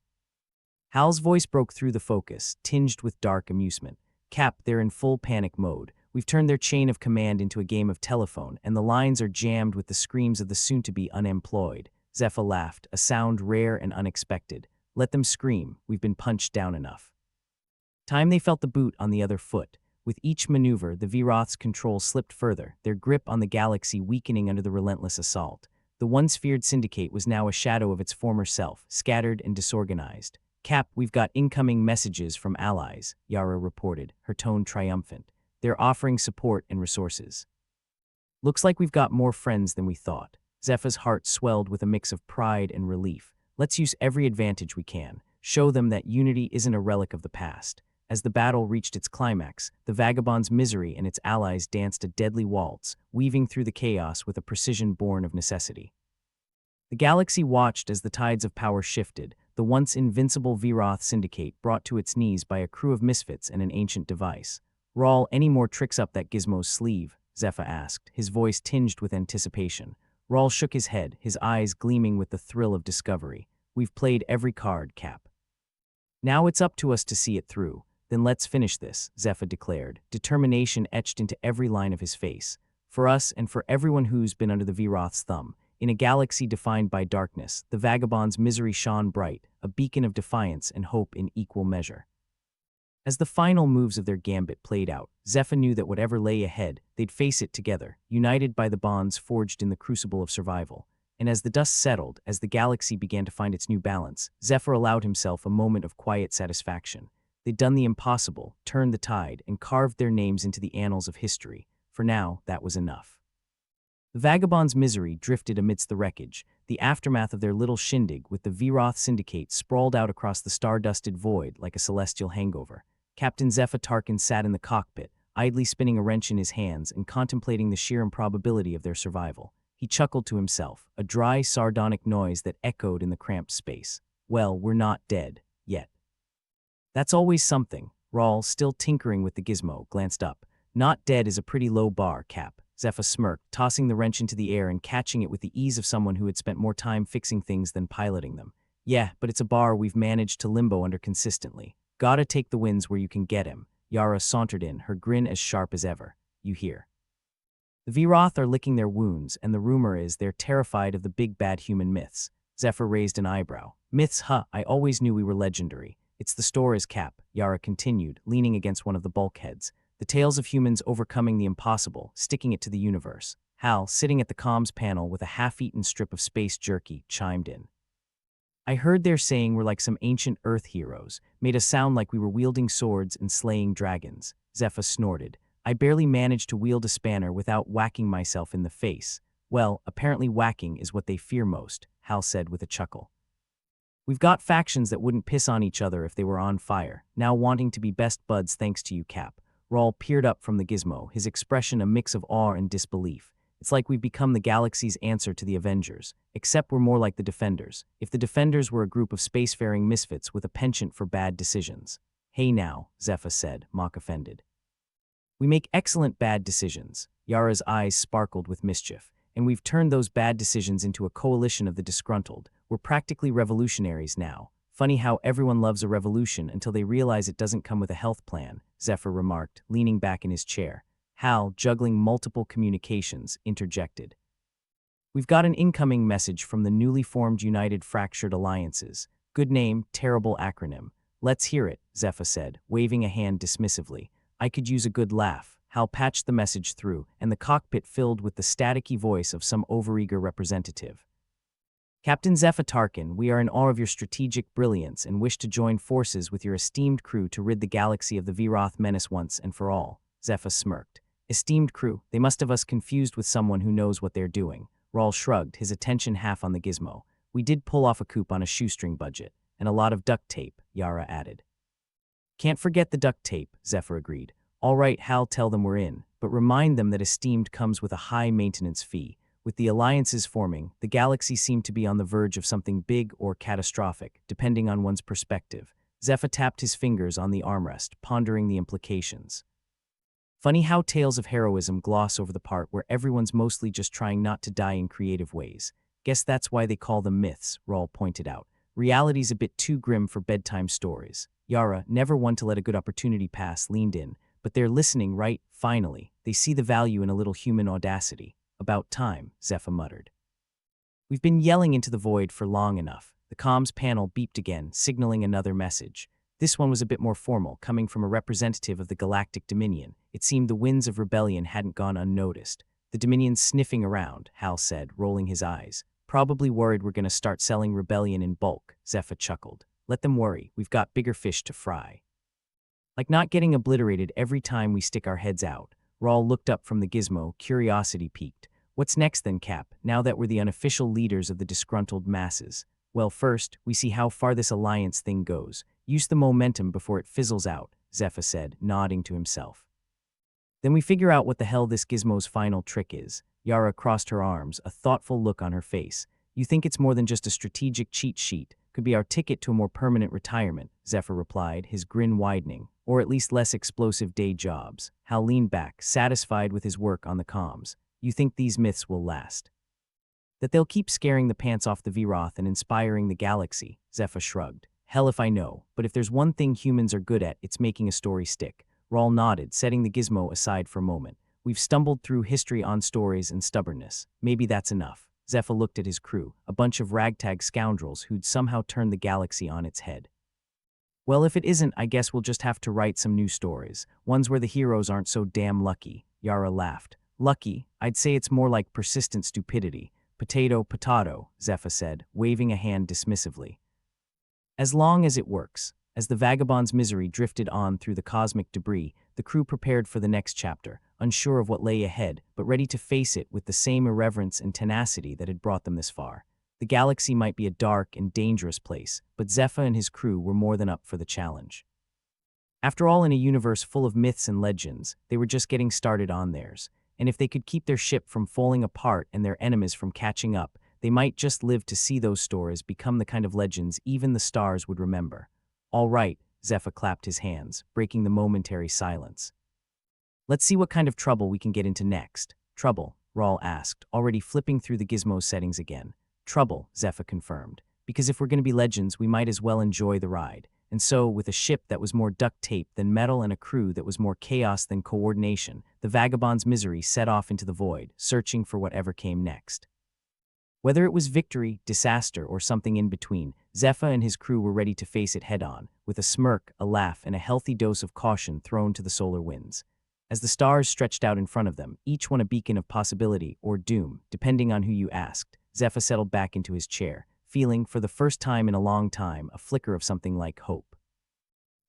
Speaker 1: Hal's voice broke through the focus, tinged with dark amusement. "Cap, they're in full panic mode. We've turned their chain of command into a game of telephone, and the lines are jammed with the screams of the soon-to-be unemployed. Zephyr laughed, a sound rare and unexpected. Let them scream, we've been punched down enough. Time they felt the boot on the other foot. With each maneuver, the Vroth's control slipped further, their grip on the galaxy weakening under the relentless assault. The once-feared syndicate was now a shadow of its former self, scattered and disorganized. Cap, we've got incoming messages from allies, Yara reported, her tone triumphant. They're offering support and resources. Looks like we've got more friends than we thought. Zephyr's heart swelled with a mix of pride and relief. Let's use every advantage we can. Show them that unity isn't a relic of the past. As the battle reached its climax, the Vagabond's misery and its allies danced a deadly waltz, weaving through the chaos with a precision born of necessity. The galaxy watched as the tides of power shifted, the once invincible Vroth syndicate brought to its knees by a crew of misfits and an ancient device. Rawl, any more tricks up that gizmo's sleeve? Zephyr asked, his voice tinged with anticipation. Rawl shook his head, his eyes gleaming with the thrill of discovery. We've played every card, Cap. Now it's up to us to see it through. Then let's finish this, Zephyr declared, determination etched into every line of his face. For us and for everyone who's been under the Vroth's thumb. In a galaxy defined by darkness, the Vagabond's misery shone bright, a beacon of defiance and hope in equal measure. As the final moves of their gambit played out, Zephyr knew that whatever lay ahead, they'd face it together, united by the bonds forged in the crucible of survival. And as the dust settled, as the galaxy began to find its new balance, Zephyr allowed himself a moment of quiet satisfaction. They'd done the impossible, turned the tide, and carved their names into the annals of history. For now, that was enough. The Vagabond's misery drifted amidst the wreckage, the aftermath of their little shindig with the Vroth syndicate sprawled out across the star-dusted void like a celestial hangover. Captain Zephyr Tarkin sat in the cockpit, idly spinning a wrench in his hands and contemplating the sheer improbability of their survival. He chuckled to himself, a dry, sardonic noise that echoed in the cramped space. Well, we're not dead, yet. That's always something. Rawl, still tinkering with the gizmo, glanced up. Not dead is a pretty low bar, Cap. Zephyr smirked, tossing the wrench into the air and catching it with the ease of someone who had spent more time fixing things than piloting them. Yeah, but it's a bar we've managed to limbo under consistently. Gotta take the wins where you can get him. Yara sauntered in, her grin as sharp as ever. You hear. The Vroth are licking their wounds, and the rumor is they're terrified of the big bad human myths. Zephyr raised an eyebrow. Myths, huh, I always knew we were legendary. It's the stories, Cap, Yara continued, leaning against one of the bulkheads. The tales of humans overcoming the impossible, sticking it to the universe. Hal, sitting at the comms panel with a half-eaten strip of space jerky, chimed in. I heard they're saying we're like some ancient Earth heroes, made us sound like we were wielding swords and slaying dragons. Zephyr snorted. I barely managed to wield a spanner without whacking myself in the face. Well, apparently whacking is what they fear most, Hal said with a chuckle. We've got factions that wouldn't piss on each other if they were on fire, now wanting to be best buds thanks to you, Cap. Rawl peered up from the gizmo, his expression a mix of awe and disbelief. It's like we've become the galaxy's answer to the Avengers, except we're more like the Defenders. If the Defenders were a group of spacefaring misfits with a penchant for bad decisions. Hey now, Zephyr said, mock-offended. We make excellent bad decisions. Yara's eyes sparkled with mischief. And we've turned those bad decisions into a coalition of the disgruntled. We're practically revolutionaries now. Funny how everyone loves a revolution until they realize it doesn't come with a health plan, Zephyr remarked, leaning back in his chair. Hal, juggling multiple communications, interjected. We've got an incoming message from the newly formed United Fractured Alliances. Good name, terrible acronym. Let's hear it, Zephyr said, waving a hand dismissively. I could use a good laugh. Hal patched the message through, and the cockpit filled with the staticky voice of some overeager representative. Captain Zephyr Tarkin, we are in awe of your strategic brilliance and wish to join forces with your esteemed crew to rid the galaxy of the Vroth menace once and for all. Zephyr smirked. Esteemed crew, they must have us confused with someone who knows what they're doing. Rawl shrugged, his attention half on the gizmo. We did pull off a coup on a shoestring budget, and a lot of duct tape, Yara added. Can't forget the duct tape, Zephyr agreed. All right, Hal, tell them we're in, but remind them that esteemed comes with a high maintenance fee. With the alliances forming, the galaxy seemed to be on the verge of something big or catastrophic, depending on one's perspective. Zephyr tapped his fingers on the armrest, pondering the implications. Funny how tales of heroism gloss over the part where everyone's mostly just trying not to die in creative ways. Guess that's why they call them myths, Rawl pointed out. Reality's a bit too grim for bedtime stories. Yara, never one to let a good opportunity pass, leaned in. But they're listening, right? Finally. They see the value in a little human audacity. About time, Zephyr muttered. We've been yelling into the void for long enough. The comms panel beeped again, signaling another message. This one was a bit more formal, coming from a representative of the Galactic Dominion. It seemed the winds of rebellion hadn't gone unnoticed. The Dominion's sniffing around, Hal said, rolling his eyes. Probably worried we're going to start selling rebellion in bulk, Zephyr chuckled. Let them worry, we've got bigger fish to fry. Like not getting obliterated every time we stick our heads out. Rawl looked up from the gizmo, curiosity piqued. What's next then, Cap, now that we're the unofficial leaders of the disgruntled masses? Well, first, we see how far this alliance thing goes. Use the momentum before it fizzles out, Zephyr said, nodding to himself. Then we figure out what the hell this gizmo's final trick is. Yara crossed her arms, a thoughtful look on her face. You think it's more than just a strategic cheat sheet? Could be our ticket to a more permanent retirement, Zephyr replied, his grin widening. Or at least less explosive day jobs. Hal leaned back, satisfied with his work on the comms. You think these myths will last? That they'll keep scaring the pants off the Viroth and inspiring the galaxy, Zephyr shrugged. Hell if I know, but if there's one thing humans are good at, it's making a story stick. Rawl nodded, setting the gizmo aside for a moment. We've stumbled through history on stories and stubbornness. Maybe that's enough. Zephyr looked at his crew, a bunch of ragtag scoundrels who'd somehow turned the galaxy on its head. Well, if it isn't, I guess we'll just have to write some new stories. Ones where the heroes aren't so damn lucky. Yara laughed. Lucky? I'd say it's more like persistent stupidity. Potato, Zephyr said, waving a hand dismissively. As long as it works. As the vagabond's misery drifted on through the cosmic debris, the crew prepared for the next chapter, unsure of what lay ahead, but ready to face it with the same irreverence and tenacity that had brought them this far. The galaxy might be a dark and dangerous place, but Zephyr and his crew were more than up for the challenge. After all, in a universe full of myths and legends, they were just getting started on theirs. And if they could keep their ship from falling apart and their enemies from catching up, they might just live to see those stories become the kind of legends even the stars would remember. All right, Zephyr clapped his hands, breaking the momentary silence. Let's see what kind of trouble we can get into next. Trouble? Rawl asked, already flipping through the gizmo settings again. Trouble, Zephyr confirmed. Because if we're going to be legends, we might as well enjoy the ride. And so, with a ship that was more duct tape than metal and a crew that was more chaos than coordination, the vagabond's misery set off into the void, searching for whatever came next. Whether it was victory, disaster, or something in between, Zephyr and his crew were ready to face it head-on, with a smirk, a laugh, and a healthy dose of caution thrown to the solar winds. As the stars stretched out in front of them, each one a beacon of possibility or doom, depending on who you asked, Zephyr settled back into his chair, feeling, for the first time in a long time, a flicker of something like hope.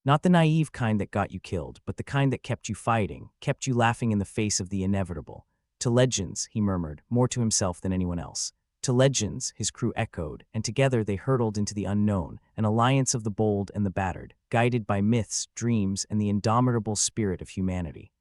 Speaker 1: Not the naive kind that got you killed, but the kind that kept you fighting, kept you laughing in the face of the inevitable. To legends, he murmured, more to himself than anyone else. To legends, his crew echoed, and together they hurtled into the unknown, an alliance of the bold and the battered, guided by myths, dreams, and the indomitable spirit of humanity.